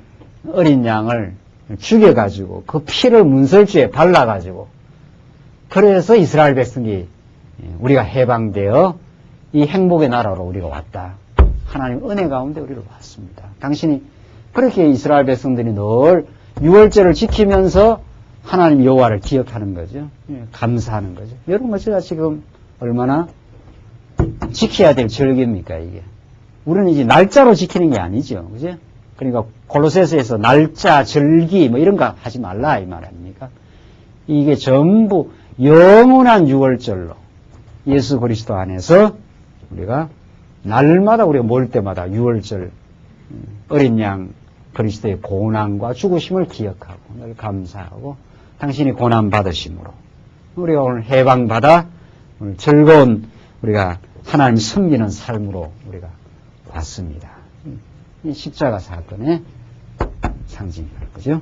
어린 양을 죽여가지고 그 피를 문설주에 발라가지고 그래서 이스라엘 백성이 우리가 해방되어 이 행복의 나라로 우리가 왔다. 하나님 은혜 가운데 우리를 왔습니다. 당신이 그렇게 이스라엘 백성들이 늘 6월절을 지키면서 하나님 여호와를 기억하는 거죠. 감사하는 거죠. 여러분 제가 지금 얼마나 지켜야 될 절기입니까 이게. 우리는 이제 날짜로 지키는 게 아니죠. 그죠? 그러니까 골로새서에서 날짜, 절기 뭐 이런 거 하지 말라 이 말 아닙니까? 이게 전부 영원한 6월절로 예수 그리스도 안에서 우리가 날마다 우리가 모일 때마다 6월절 어린 양 그리스도의 고난과 죽으심을 기억하고 늘 감사하고 당신이 고난 받으심으로 우리가 오늘 해방받아 오늘 즐거운 우리가 하나님 섬기는 삶으로 우리가 왔습니다. 이 십자가 사건의 상징인 거죠.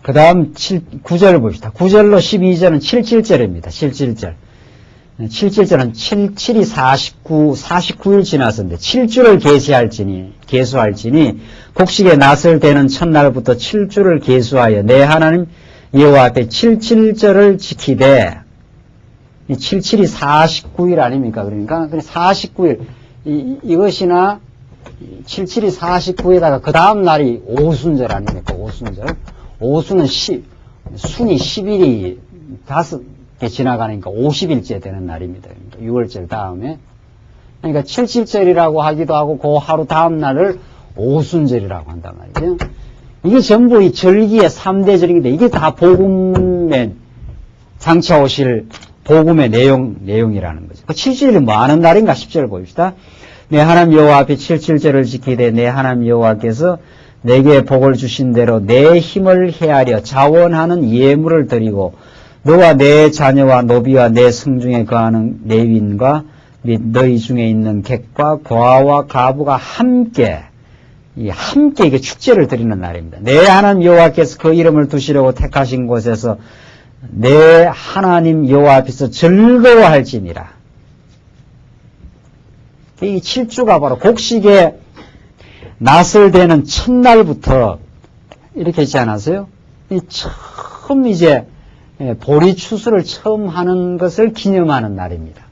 그 다음 9절을 봅시다. 9절로 12절은 77절입니다. 77절. 77절은 77이 49일 지났었는데 7주를 계수할지니 곡식에 낫을 대는 첫날부터 7주를 계수하여 내 하나님 여호와 앞에 77절을 지키되 이 77이 49일 아닙니까? 그러니까 49일 이것이나 77이 49에다가 그 다음 날이 오순절 아닙니까? 오순절. 오순은 순이 10일이 5개 지나가니까 50일째 되는 날입니다. 그러니까 6월절 다음에. 그러니까 77절이라고 하기도 하고 그 하루 다음 날을 오순절이라고 한단 말이죠. 이게 전부 이 절기의 3대 절기인데 이게 다 복음에 장차 오실 복음의 내용이라는 거죠. 그 7절이 뭐 하는 날인가 10절 보입시다. 내 하나님 여호와 앞에 77절을 지키되 내 하나님 여호와께서 내게 복을 주신 대로 내 힘을 헤아려 자원하는 예물을 드리고 너와 내 자녀와 노비와 내 성중에 거하는 레위인과 및 너희 중에 있는 객과 과와 가부가 함께 이게 축제를 드리는 날입니다. 내 하나님 여호와께서 그 이름을 두시려고 택하신 곳에서 내 하나님 여호와 앞에서 즐거워할지니라. 이 7주가 바로 곡식의 낫을 대는 첫날부터 이렇게 했지 않았어요? 처음 이제 보리 추수를 처음 하는 것을 기념하는 날입니다.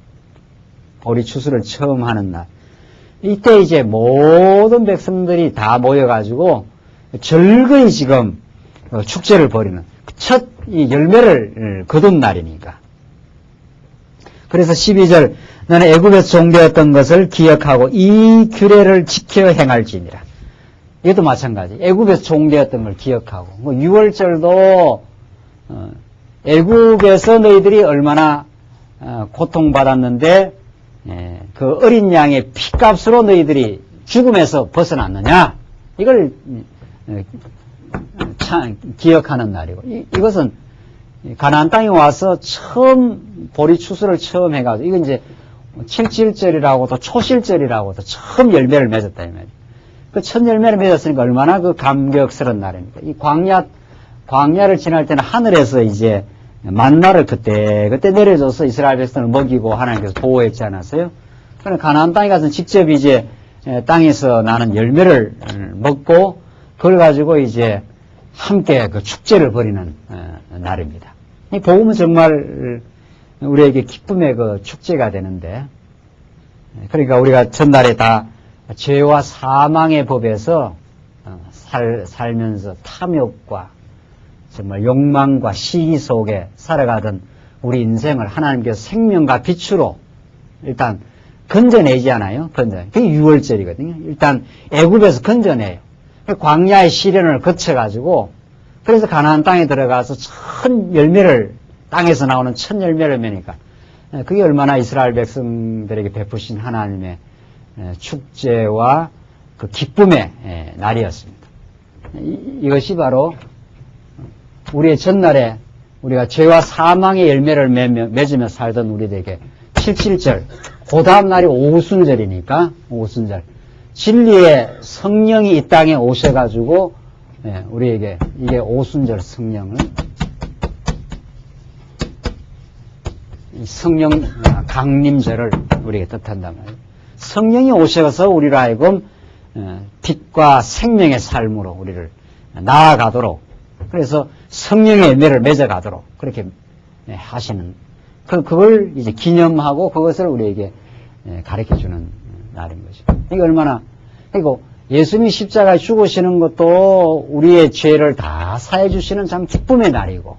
보리 추수를 처음 하는 날. 이때 이제 모든 백성들이 다 모여가지고 즐거이 지금 축제를 벌이는 첫 이 열매를 거둔 날이니까. 그래서 12절 너는 애굽에서 종되었던 것을 기억하고 이 규례를 지켜 행할지니라. 이것도 마찬가지. 애굽에서 종되었던 걸 기억하고 뭐 6월절도 애굽에서 너희들이 얼마나 고통받았는데 그 어린 양의 피값으로 너희들이 죽음에서 벗어났느냐 이걸 기억하는 날이고 이것은 가나안 땅에 와서 처음 보리 추수를 처음 해가지고 이건 이제 칠칠절이라고도 초실절이라고도 처음 열매를 맺었다 이 말이에요. 그 첫 열매를 맺었으니까 얼마나 그 감격스러운 날입니까? 이 광야를 지날 때는 하늘에서 이제 만나를 그때 내려줘서 이스라엘 백성을 먹이고 하나님께서 보호했지 않았어요? 그러나 가나안 땅에 가서 직접 이제 땅에서 나는 열매를 먹고 그걸 가지고 이제 함께 그 축제를 벌이는 날입니다. 이 복음은 정말 우리에게 기쁨의 그 축제가 되는데, 그러니까 우리가 전날에 다 죄와 사망의 법에서 살면서 탐욕과 정말 욕망과 시기 속에 살아가던 우리 인생을 하나님께서 생명과 빛으로 일단 건져내잖아요. 그게 6월절이거든요. 일단 애굽에서 건져내요. 광야의 시련을 거쳐가지고 그래서 가나안 땅에 들어가서 첫 열매를 땅에서 나오는 첫 열매를 매니까 그게 얼마나 이스라엘 백성들에게 베푸신 하나님의 축제와 그 기쁨의 날이었습니다. 이것이 바로 우리의 전날에 우리가 죄와 사망의 열매를 맺으며 살던 우리들에게 77절, 그 다음 날이 오순절이니까 오순절. 진리의 성령이 이 땅에 오셔가지고 우리에게 이게 오순절 성령을 성령 강림절을 우리에게 뜻한단 말이에요. 성령이 오셔서 우리로 하여금 빛과 생명의 삶으로 우리를 나아가도록 그래서 성령의 열매를 맺어가도록 그렇게 하시는 그걸 이제 기념하고 그것을 우리에게 가르쳐주는 날인 거죠. 이게 얼마나 그리고 예수님이 십자가에 죽으시는 것도 우리의 죄를 다 사해 주시는 참 기쁨의 날이고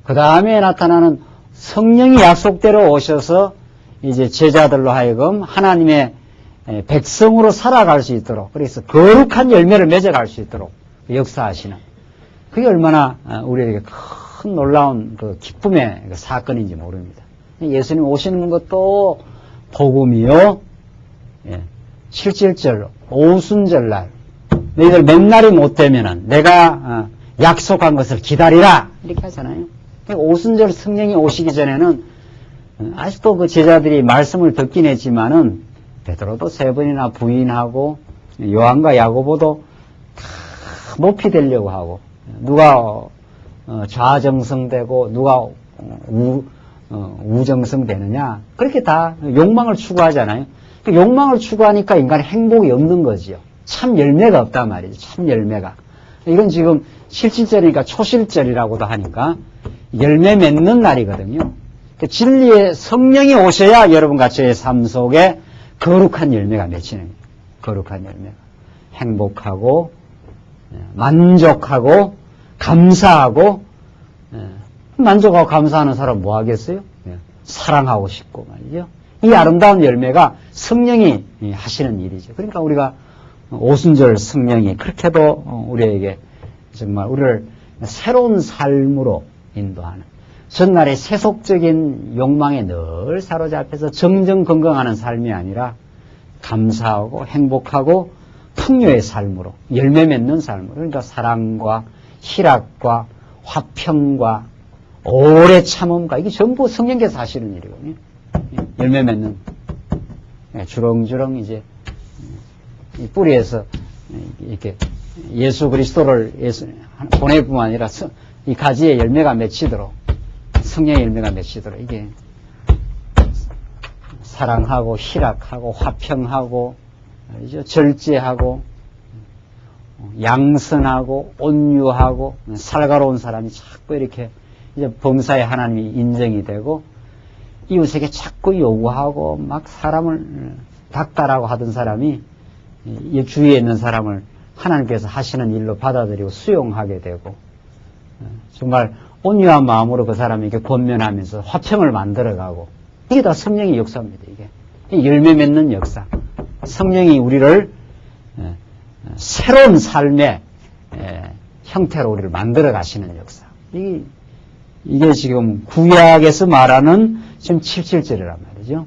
그 다음에 나타나는 성령이 약속대로 오셔서 이제 제자들로 하여금 하나님의 백성으로 살아갈 수 있도록 그래서 거룩한 열매를 맺어갈 수 있도록 역사하시는 그게 얼마나 우리에게 큰 놀라운 그 기쁨의 그 사건인지 모릅니다. 예수님 오시는 것도 복음이요. 실질절 오순절날 너희들 맨날이 못 되면은 내가 약속한 것을 기다리라 이렇게 하잖아요. 오순절 성령이 오시기 전에는 아직도 그 제자들이 말씀을 듣긴 했지만은 베드로도 3번이나 부인하고 요한과 야고보도 다 높이 되려고 하고 누가 좌정성되고 누가 우정성되느냐 그렇게 다 욕망을 추구하잖아요. 그 욕망을 추구하니까 인간의 행복이 없는 거지요. 참 열매가 없단 말이죠. 참 열매가. 이건 지금 실질절이니까 초실절이라고도 하니까 열매 맺는 날이거든요. 그 진리의 성령이 오셔야 여러분과 저의 삶 속에 거룩한 열매가 맺히는 거예요. 거룩한 열매가. 행복하고 만족하고 감사하고 만족하고 감사하는 사람 뭐 하겠어요? 사랑하고 싶고 말이죠. 이 아름다운 열매가 성령이 하시는 일이죠. 그러니까 우리가 오순절 성령이 그렇게도 우리에게 정말 우리를 새로운 삶으로 인도하는 전날의 세속적인 욕망에 늘 사로잡혀서 정정건강하는 삶이 아니라 감사하고 행복하고 풍요의 삶으로 열매 맺는 삶으로 그러니까 사랑과 희락과 화평과 오래 참음과 이게 전부 성령께서 하시는 일이거든요. 열매 맺는, 주렁주렁 이제, 이 뿌리에서 이렇게 예수 그리스도를 보낼 뿐만 아니라 이 가지에 열매가 맺히도록, 성령의 열매가 맺히도록, 이게 사랑하고 희락하고 화평하고 절제하고 양선하고 온유하고 살가로운 사람이 자꾸 이렇게 이제 범사에 하나님이 인정이 되고, 이웃에게 자꾸 요구하고 막 사람을 닥달하고 하던 사람이 이 주위에 있는 사람을 하나님께서 하시는 일로 받아들이고 수용하게 되고, 정말 온유한 마음으로 그 사람이 이렇게 권면하면서 화평을 만들어가고, 이게 다 성령의 역사입니다. 이게 열매 맺는 역사. 성령이 우리를 새로운 삶의 형태로 우리를 만들어 가시는 역사. 이게 지금 구약에서 말하는 지금 77절이란 말이죠.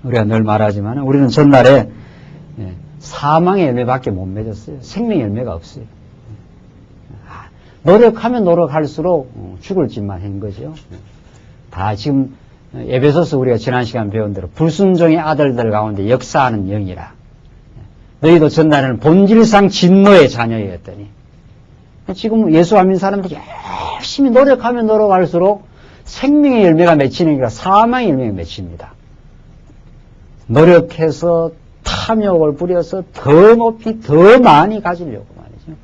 우리가 늘 말하지만 우리는 전날에 사망의 열매밖에 못 맺었어요. 생명의 열매가 없어요. 노력하면 노력할수록 죽을 짓만 한 거죠. 다 지금 에베소서 우리가 지난 시간 배운 대로 불순종의 아들들 가운데 역사하는 영이라. 너희도 전날에는 본질상 진노의 자녀였더니, 지금 예수 안 믿는 사람들이 열심히 노력하면 노력할수록 생명의 열매가 맺히는 게 아니라 사망의 열매가 맺힙니다. 노력해서 탐욕을 부려서 더 높이 더 많이 가지려고 말이죠.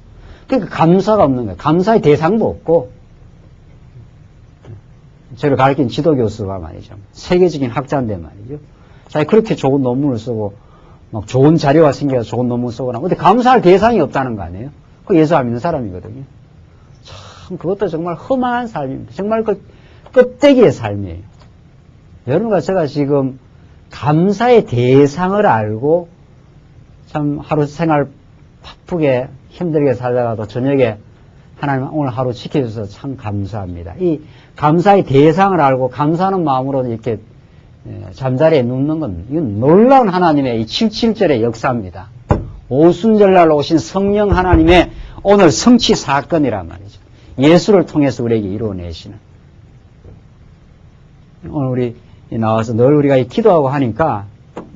그러니까 감사가 없는 거예요. 감사의 대상도 없고, 저를 가르친 지도교수가 말이죠. 세계적인 학자인데 말이죠. 자기 그렇게 좋은 논문을 쓰고 막 좋은 자료가 생겨서 좋은 논문 쓰고 나면 근데 감사할 대상이 없다는 거 아니에요? 그 예수 안 믿는 사람이거든요. 참 그것도 정말 험한 삶입니다. 정말 그 껍데기의 삶이에요. 여러분과 제가 지금 감사의 대상을 알고 참 하루 생활 바쁘게 힘들게 살다가도 저녁에 하나님 오늘 하루 지켜주셔서 참 감사합니다. 이 감사의 대상을 알고 감사하는 마음으로 이렇게 잠자리에 눕는 건 이건 놀라운 하나님의 이 77절의 역사입니다. 오순절날 오신 성령 하나님의 오늘 성취 사건이란 말이죠. 예수를 통해서 우리에게 이루어내시는. 오늘 우리 나와서 늘 우리가 기도하고 하니까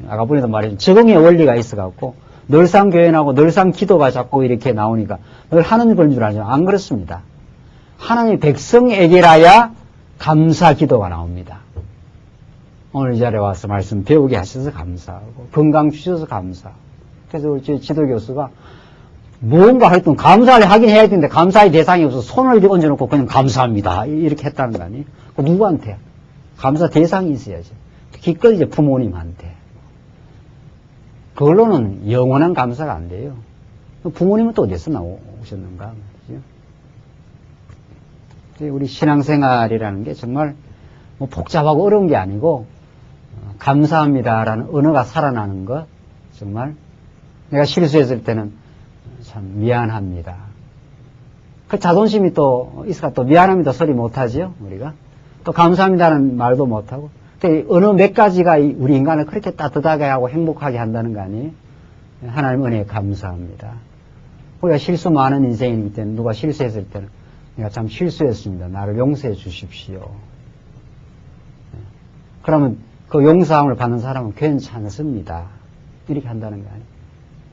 아까 보니까 말이죠. 적응의 원리가 있어갖고 늘상 교연하고 늘상 기도가 자꾸 이렇게 나오니까 늘 하는 건 줄 알죠. 안 그렇습니다. 하나님의 백성에게라야 감사 기도가 나옵니다. 오늘 이 자리에 와서 말씀 배우게 하셔서 감사하고 건강 주셔서 감사하고 그래서 우리 지도교수가 뭔가 하여튼 감사를 하긴 해야 되는데 감사의 대상이 없어서 손을 이렇게 얹어놓고 그냥 감사합니다 이렇게 했다는 거 아니에요? 누구한테? 감사 대상이 있어야죠. 기껏 이제 부모님한테. 그걸로는 영원한 감사가 안 돼요. 부모님은 또 어디서 나오셨는가 말이죠. 우리 신앙생활이라는 게 정말 뭐 복잡하고 어려운 게 아니고 감사합니다라는 언어가 살아나는 것 정말 내가 실수했을 때는 참 미안합니다. 그 자존심이 또 있어가 또 미안합니다 소리 못하지요 우리가 또 감사합니다는 말도 못하고 어느 몇 가지가 우리 인간을 그렇게 따뜻하게 하고 행복하게 한다는 거 아니에요? 하나님 은혜에 감사합니다. 우리가 실수 많은 인생이기 때문에 누가 실수했을 때는 내가 참 실수했습니다. 나를 용서해 주십시오. 그러면 그 용서함을 받는 사람은 괜찮습니다. 이렇게 한다는 거 아니에요?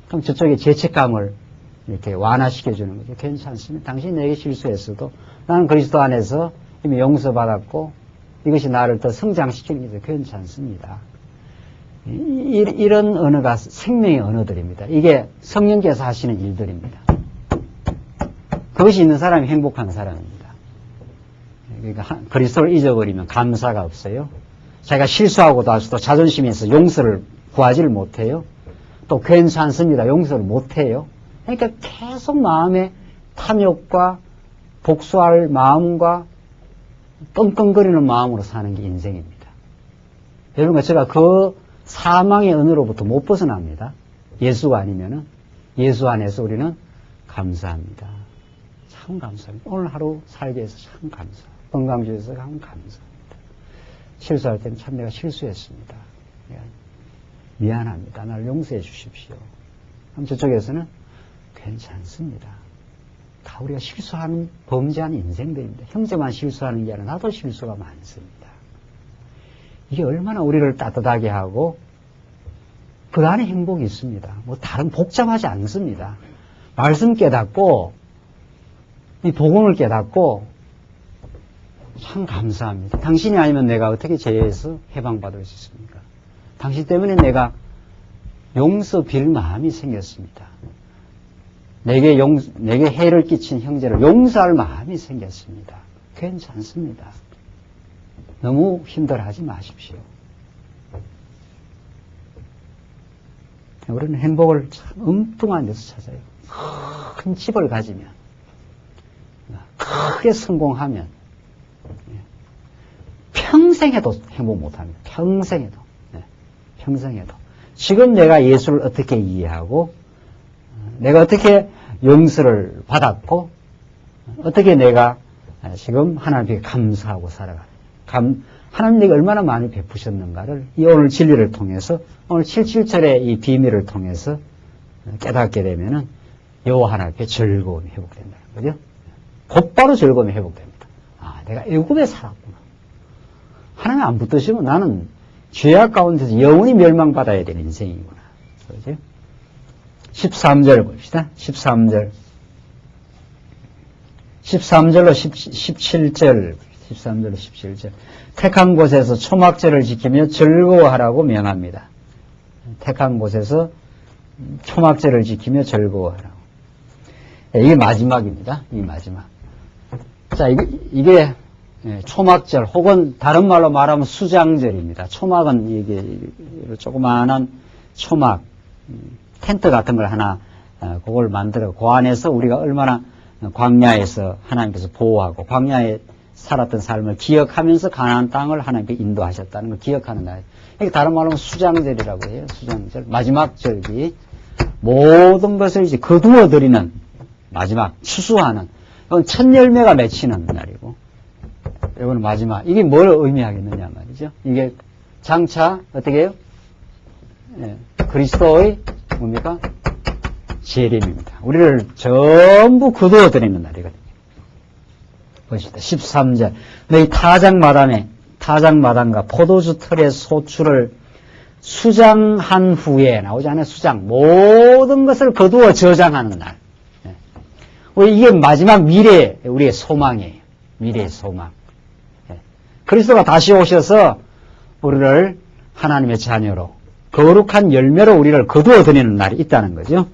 그럼 저쪽에 죄책감을 이렇게 완화시켜주는 거죠. 괜찮습니다. 당신이 내게 실수했어도 나는 그리스도 안에서 이미 용서받았고 이것이 나를 더 성장시키는 게 괜찮습니다. 이런 언어가 생명의 언어들입니다. 이게 성령께서 하시는 일들입니다. 그것이 있는 사람이 행복한 사람입니다. 그러니까 그리스도를 잊어버리면 감사가 없어요. 자기가 실수하고도 또 자존심이 있어서 용서를 구하지를 못해요. 또 괜찮습니다. 용서를 못해요. 그러니까 계속 마음에 탐욕과 복수할 마음과 끙끙거리는 마음으로 사는 게 인생입니다. 여러분과 제가 그 사망의 언어로부터 못 벗어납니다. 예수가 아니면은 예수 안에서 우리는 감사합니다. 참 감사합니다. 오늘 하루 살게 해서 참 감사합니다. 건강 주셔서 참 감사합니다. 실수할 때는 참 내가 실수했습니다. 미안합니다. 나를 용서해 주십시오. 그럼 저쪽에서는 괜찮습니다. 다 우리가 실수하는 범죄하는 인생들입니다. 형제만 실수하는 게 아니라 나도 실수가 많습니다. 이게 얼마나 우리를 따뜻하게 하고 그 안에 행복이 있습니다. 뭐 다른 복잡하지 않습니다. 말씀 깨닫고 이 복음을 깨닫고 참 감사합니다. 당신이 아니면 내가 어떻게 죄에서 해방받을 수 있습니까? 당신 때문에 내가 용서 빌 마음이 생겼습니다. 내게 해를 끼친 형제를 용서할 마음이 생겼습니다. 괜찮습니다. 너무 힘들어하지 마십시오. 우리는 행복을 참 엉뚱한 데서 찾아요. 큰 집을 가지면, 크게 성공하면, 평생에도 행복 못합니다. 평생에도. 평생에도. 지금 내가 예수를 어떻게 이해하고, 내가 어떻게 용서를 받았고, 어떻게 내가 지금 하나님께 감사하고 살아가는, 하나님 내게 얼마나 많이 베푸셨는가를 이 오늘 진리를 통해서, 오늘 77절의 이 비밀을 통해서 깨닫게 되면은 여호와 하나님께 즐거움이 회복된다는 거죠. 곧바로 즐거움이 회복됩니다. 아, 내가 애굽에 살았구나. 하나님 안 붙드시면 나는 죄악 가운데서 영원히 멸망받아야 되는 인생이구나. 그렇죠? 13절 봅시다. 13절. 13절로 17절. 13절로 17절. 택한 곳에서 초막절을 지키며 즐거워하라고 명합니다. 택한 곳에서 초막절을 지키며 즐거워하라고. 이게 마지막입니다. 이 마지막. 자, 이게 초막절 혹은 다른 말로 말하면 수장절입니다. 초막은 이게 조그마한 초막, 텐트 같은 걸 하나 그걸 만들어 그 안에서 우리가 얼마나 광야에서 하나님께서 보호하고 광야에 살았던 삶을 기억하면서 가나안 땅을 하나님께 인도하셨다는 걸 기억하는 날. 이게 다른 말로 하면 수장절이라고 해요. 수장절. 마지막 절기. 모든 것을 이제 거두어 드리는 마지막 추수하는 이건 첫 열매가 맺히는 날이고 이거는 마지막. 이게 뭘 의미하겠느냐 말이죠. 이게 장차 어떻게 해요? 그리스도의 뭡니까? 재림입니다. 우리를 전부 거두어 드리는 날이거든요. 보십시다. 13절. 너희 타작마당과 포도주 틀의 소출을 수장한 후에 나오지 않아요? 수장. 모든 것을 거두어 저장하는 날. 이게 마지막 미래, 우리의 소망이에요. 미래의 소망. 그리스도가 다시 오셔서 우리를 하나님의 자녀로 거룩한 열매로 우리를 거두어 드리는 날이 있다는 거죠.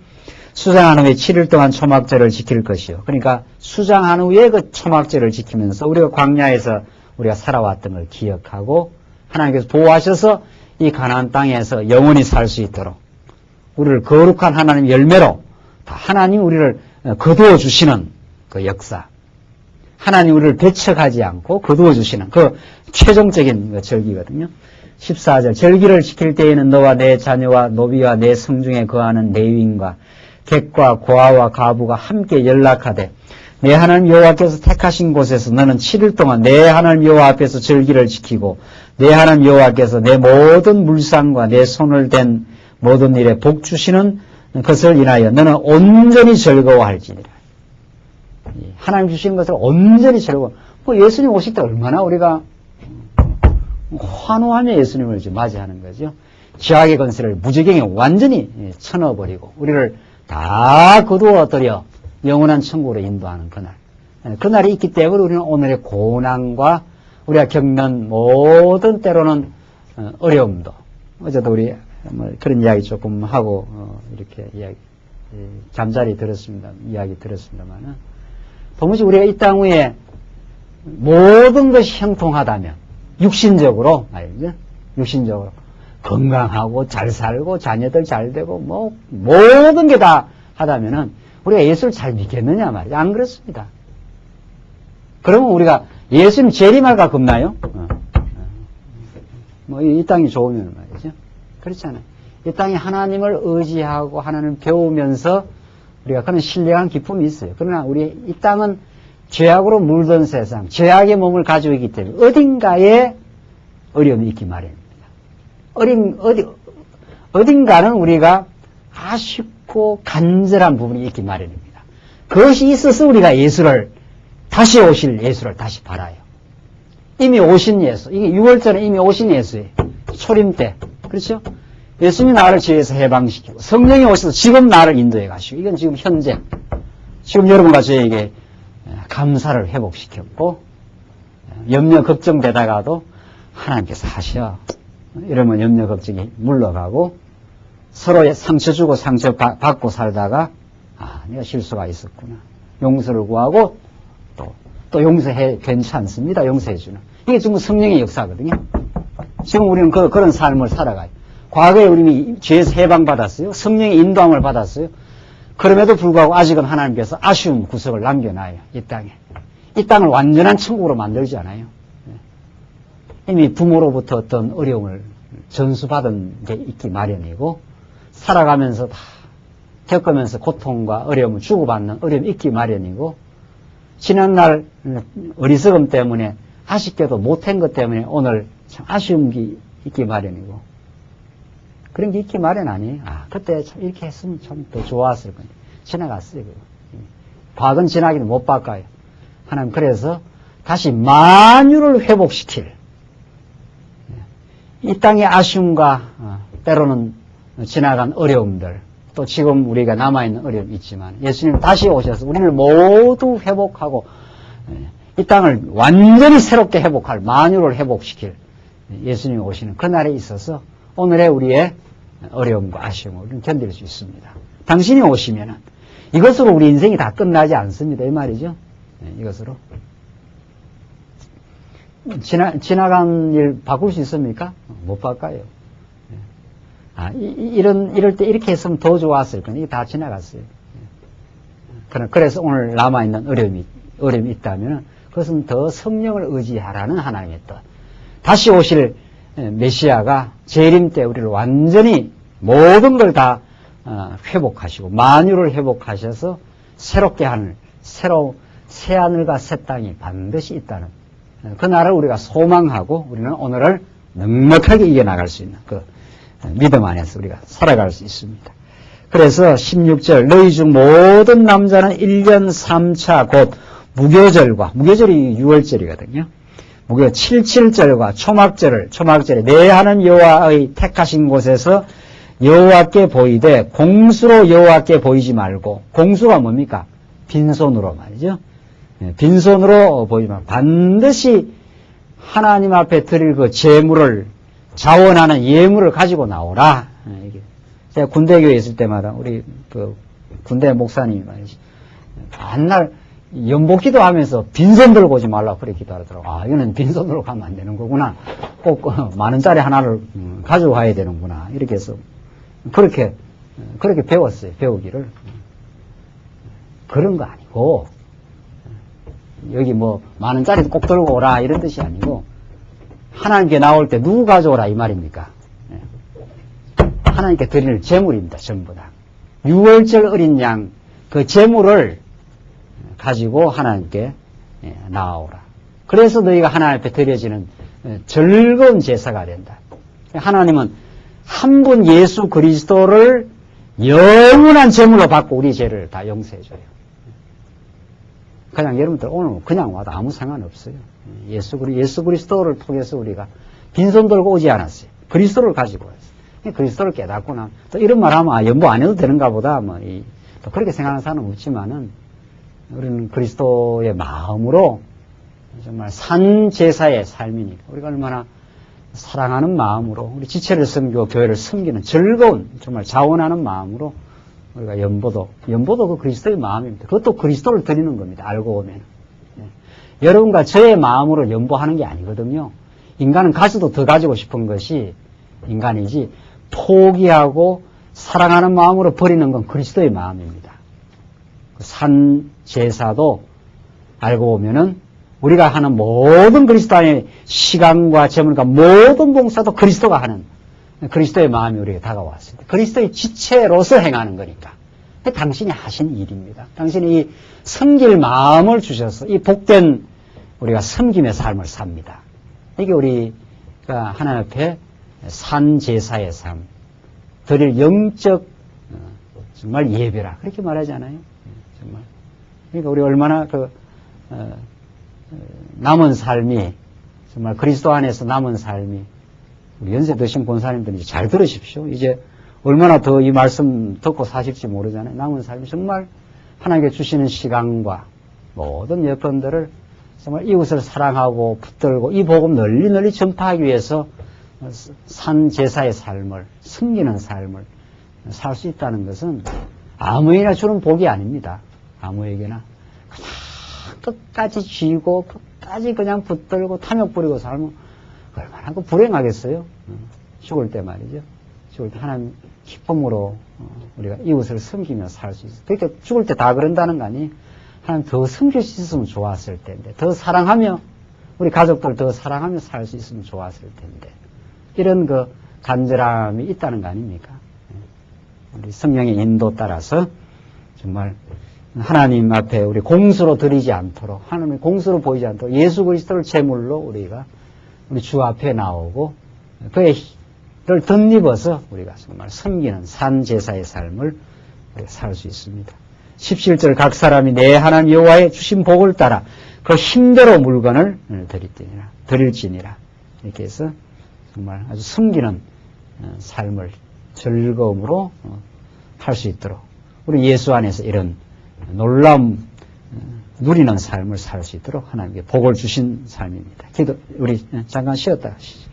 수장한 후에 7일 동안 초막절을 지킬 것이요. 그러니까 수장한 후에 그 초막절을 지키면서 우리가 광야에서 우리가 살아왔던 걸 기억하고 하나님께서 보호하셔서 이 가나안 땅에서 영원히 살 수 있도록 우리를 거룩한 하나님 열매로 다 하나님 우리를 거두어 주시는 그 역사. 하나님 우리를 배척하지 않고 거두어 주시는 그 최종적인 절기거든요. 14절. 절기를 지킬 때에는 너와 내 자녀와 노비와 내 성중에 거하는 레위인과 객과 고아와 가부가 함께 연락하되 내 하나님 여호와께서 택하신 곳에서 너는 7일 동안 내 하나님 여호와 앞에서 절기를 지키고 내 하나님 여호와께서 내 모든 물상과 내 손을 댄 모든 일에 복 주시는 것을 인하여 너는 온전히 즐거워할지니라. 하나님 주신 것을 온전히 즐거워. 예수님 오실 때 얼마나 우리가 환호하며 예수님을 맞이하는 거죠. 죄악의 건설을 무지경에 완전히 쳐넣어버리고 우리를 다 거두어들여 영원한 천국으로 인도하는 그날. 그날이 있기 때문에 우리는 오늘의 고난과 우리가 겪는 모든 때로는 어려움도 어제도 우리 그런 이야기 조금 하고 이렇게 잠자리 들었습니다. 이야기 들었습니다만은 도무지 우리가 이 땅 위에 모든 것이 형통하다면 육신적으로 말이죠. 육신적으로 건강하고 잘 살고 자녀들 잘 되고 뭐 모든 게 다 하다면은 우리가 예수를 잘 믿겠느냐 말이죠. 안 그렇습니다. 그러면 우리가 예수님 재림할까 겁나요? 뭐 이 땅이 좋으면 말이죠. 그렇잖아요. 이 땅이 하나님을 의지하고 하나님을 배우면서 우리가 그런 신령한 기쁨이 있어요. 그러나 우리 이 땅은 죄악으로 물든 세상, 죄악의 몸을 가지고 있기 때문에 어딘가에 어려움이 있기 마련입니다. 어딘가는 우리가 아쉽고 간절한 부분이 있기 마련입니다. 그것이 있어서 우리가 예수를, 다시 오실 예수를 다시 바라요. 이미 오신 예수. 이게 6월절은 이미 오신 예수예요. 초림 때. 그렇죠? 예수님이 나를 죄에서 해방시키고 성령이 오셔서 지금 나를 인도해 가시고 이건 지금 현재 지금 여러분과 저에게 감사를 회복시켰고 염려 걱정되다가도 하나님께서 하셔. 이러면 염려 걱정이 물러가고 서로의 상처 주고 상처 받고 살다가 내가 실수가 있었구나. 용서를 구하고 또 용서해 괜찮습니다. 용서해 주는. 이게 지금 성령의 역사거든요. 지금 우리는 그런 삶을 살아가요. 과거에 우리는 죄에서 해방받았어요. 성령의 인도함을 받았어요. 그럼에도 불구하고 아직은 하나님께서 아쉬운 구석을 남겨놔요. 이 땅에. 이 땅을 완전한 천국으로 만들지 않아요. 이미 부모로부터 어떤 어려움을 전수받은 게 있기 마련이고 살아가면서 다 겪으면서 고통과 어려움을 주고받는 어려움이 있기 마련이고 지난날 어리석음 때문에 아쉽게도 못한 것 때문에 오늘 참 아쉬움이 있기 마련이고 그런 게 있기 마련 아니에요. 그때 참 이렇게 했으면 참 더 좋았을 건데 지나갔어요. 그거. 과거는 지나기는 못 바꿔요. 하나님 그래서 다시 만유를 회복시킬 이 땅의 아쉬움과 때로는 지나간 어려움들 또 지금 우리가 남아있는 어려움이 있지만 예수님 다시 오셔서 우리를 모두 회복하고 이 땅을 완전히 새롭게 회복할 만유를 회복시킬 예수님이 오시는 그날에 있어서 오늘의 우리의 어려움과 아쉬움을 우리는 견딜 수 있습니다. 당신이 오시면은 이것으로 우리 인생이 다 끝나지 않습니다. 이 말이죠. 이것으로 지나간 일 바꿀 수 있습니까? 못 바꿔요. 이럴 때 이렇게 했으면 더 좋았을 건데 이게 다 지나갔어요. 그래서 오늘 남아있는 어려움이 있다면 그것은 더 성령을 의지하라는 하나님의 뜻. 다시 오실 메시아가 재림 때 우리를 완전히 모든 걸 다 회복하시고 만유를 회복하셔서 새롭게 하늘, 새 하늘과 새 땅이 반드시 있다는 그 나라를 우리가 소망하고 우리는 오늘을 넉넉하게 이겨나갈 수 있는 그 믿음 안에서 우리가 살아갈 수 있습니다. 그래서 16절 너희 중 모든 남자는 1년 3차 곧 무교절이 6월절이거든요. 무교 77절과 초막절에 내 하나님 여호와의 택하신 곳에서 여호와께 보이되 공수로 여호와께 보이지 말고 공수가 뭡니까? 빈손으로 말이죠. 빈손으로 보이지 말고 반드시 하나님 앞에 드릴 그 제물을 자원하는 예물을 가지고 나오라. 제가 군대교회에 있을 때마다 우리 그 군대 목사님이 말이지 맨날 연복기도 하면서 빈손 들고 오지 말라고 그렇게 기도하더라고. 이거는 빈손으로 가면 안 되는 거구나. 꼭 만 원짜리 하나를 가져와야 되는구나. 이렇게 해서 그렇게 배웠어요. 배우기를. 그런 거 아니고 여기 뭐 만 원짜리 꼭 들고 오라 이런 뜻이 아니고 하나님께 나올 때 누구 가져오라 이 말입니까? 하나님께 드릴 제물입니다. 전부 다. 6월절 어린 양 그 제물을 가지고 하나님께 나아오라. 그래서 너희가 하나님 앞에 드려지는 즐거운 제사가 된다. 하나님은 한 분 예수 그리스도를 영원한 제물로 받고 우리 죄를 다 용서해줘요. 그냥 여러분들 오늘 그냥 와도 아무 상관없어요. 예수 그리스도를 통해서 우리가 빈손 들고 오지 않았어요. 그리스도를 가지고 왔어요. 그리스도를 깨닫고 나면 또 이런 말 하면 연보 안 해도 되는가 보다 또 그렇게 생각하는 사람은 없지만은 우리는 그리스도의 마음으로 정말 산 제사의 삶이니까 우리가 얼마나 사랑하는 마음으로 우리 지체를 섬기고 교회를 섬기는 즐거운 정말 자원하는 마음으로 우리가 연보도 그 그리스도의 마음입니다. 그것도 그리스도를 드리는 겁니다. 알고 보면 여러분과 저의 마음으로 연보하는 게 아니거든요. 인간은 가져도 더 가지고 싶은 것이 인간이지 포기하고 사랑하는 마음으로 버리는 건 그리스도의 마음입니다. 산 제사도 알고 보면은 우리가 하는 모든 그리스도 안에 시간과 재물과 모든 봉사도 그리스도가 하는 그리스도의 마음이 우리에게 다가왔습니다. 그리스도의 지체로서 행하는 거니까. 당신이 하신 일입니다. 당신이 이 섬길 마음을 주셔서 이 복된 우리가 섬김의 삶을 삽니다. 이게 우리가 하나님 앞에 산 제사의 삶, 드릴 영적 정말 예배라 그렇게 말하잖아요. 정말. 그러니까 우리 얼마나 남은 삶이 정말 그리스도 안에서 남은 삶이 우리 연세 드신 권사님들 이제 잘 들으십시오. 이제 얼마나 더 이 말씀 듣고 사실지 모르잖아요. 남은 삶이 정말 하나님께 주시는 시간과 모든 여건들을 정말 이웃을 사랑하고 붙들고 이 복음 널리 전파하기 위해서 산 제사의 삶을, 섬기는 삶을 살 수 있다는 것은 아무에게나 주는 복이 아닙니다. 아무에게나. 그냥 끝까지 쥐고 끝까지 그냥 붙들고 탐욕 부리고 살면 얼마나 그 불행하겠어요. 죽을 때 말이죠. 죽을 때 하나님 기쁨으로 우리가 이웃을 섬기며 살 수 있어요. 그러니까 죽을 때 다 그런다는 거 아니? 하나님 더 섬길 수 있으면 좋았을 텐데, 더 사랑하며 우리 가족들 더 사랑하며 살 수 있으면 좋았을 텐데, 이런 그 간절함이 있다는 거 아닙니까? 우리 성령의 인도 따라서 정말 하나님 앞에 우리 공수로 드리지 않도록, 하나님의 공수로 보이지 않도록 예수 그리스도를 제물로 우리가 우리 주 앞에 나오고 그의 를 덧입어서 우리가 정말 섬기는 산 제사의 삶을 살 수 있습니다. 17절 각 사람이 내 하나님 여호와의 주신 복을 따라 그 힘대로 물건을 드릴지니라. 이렇게 해서 정말 아주 섬기는 삶을 즐거움으로 할 수 있도록 우리 예수 안에서 이런 놀라움 누리는 삶을 살 수 있도록 하나님께 복을 주신 삶입니다. 우리 잠깐 쉬었다 가시죠.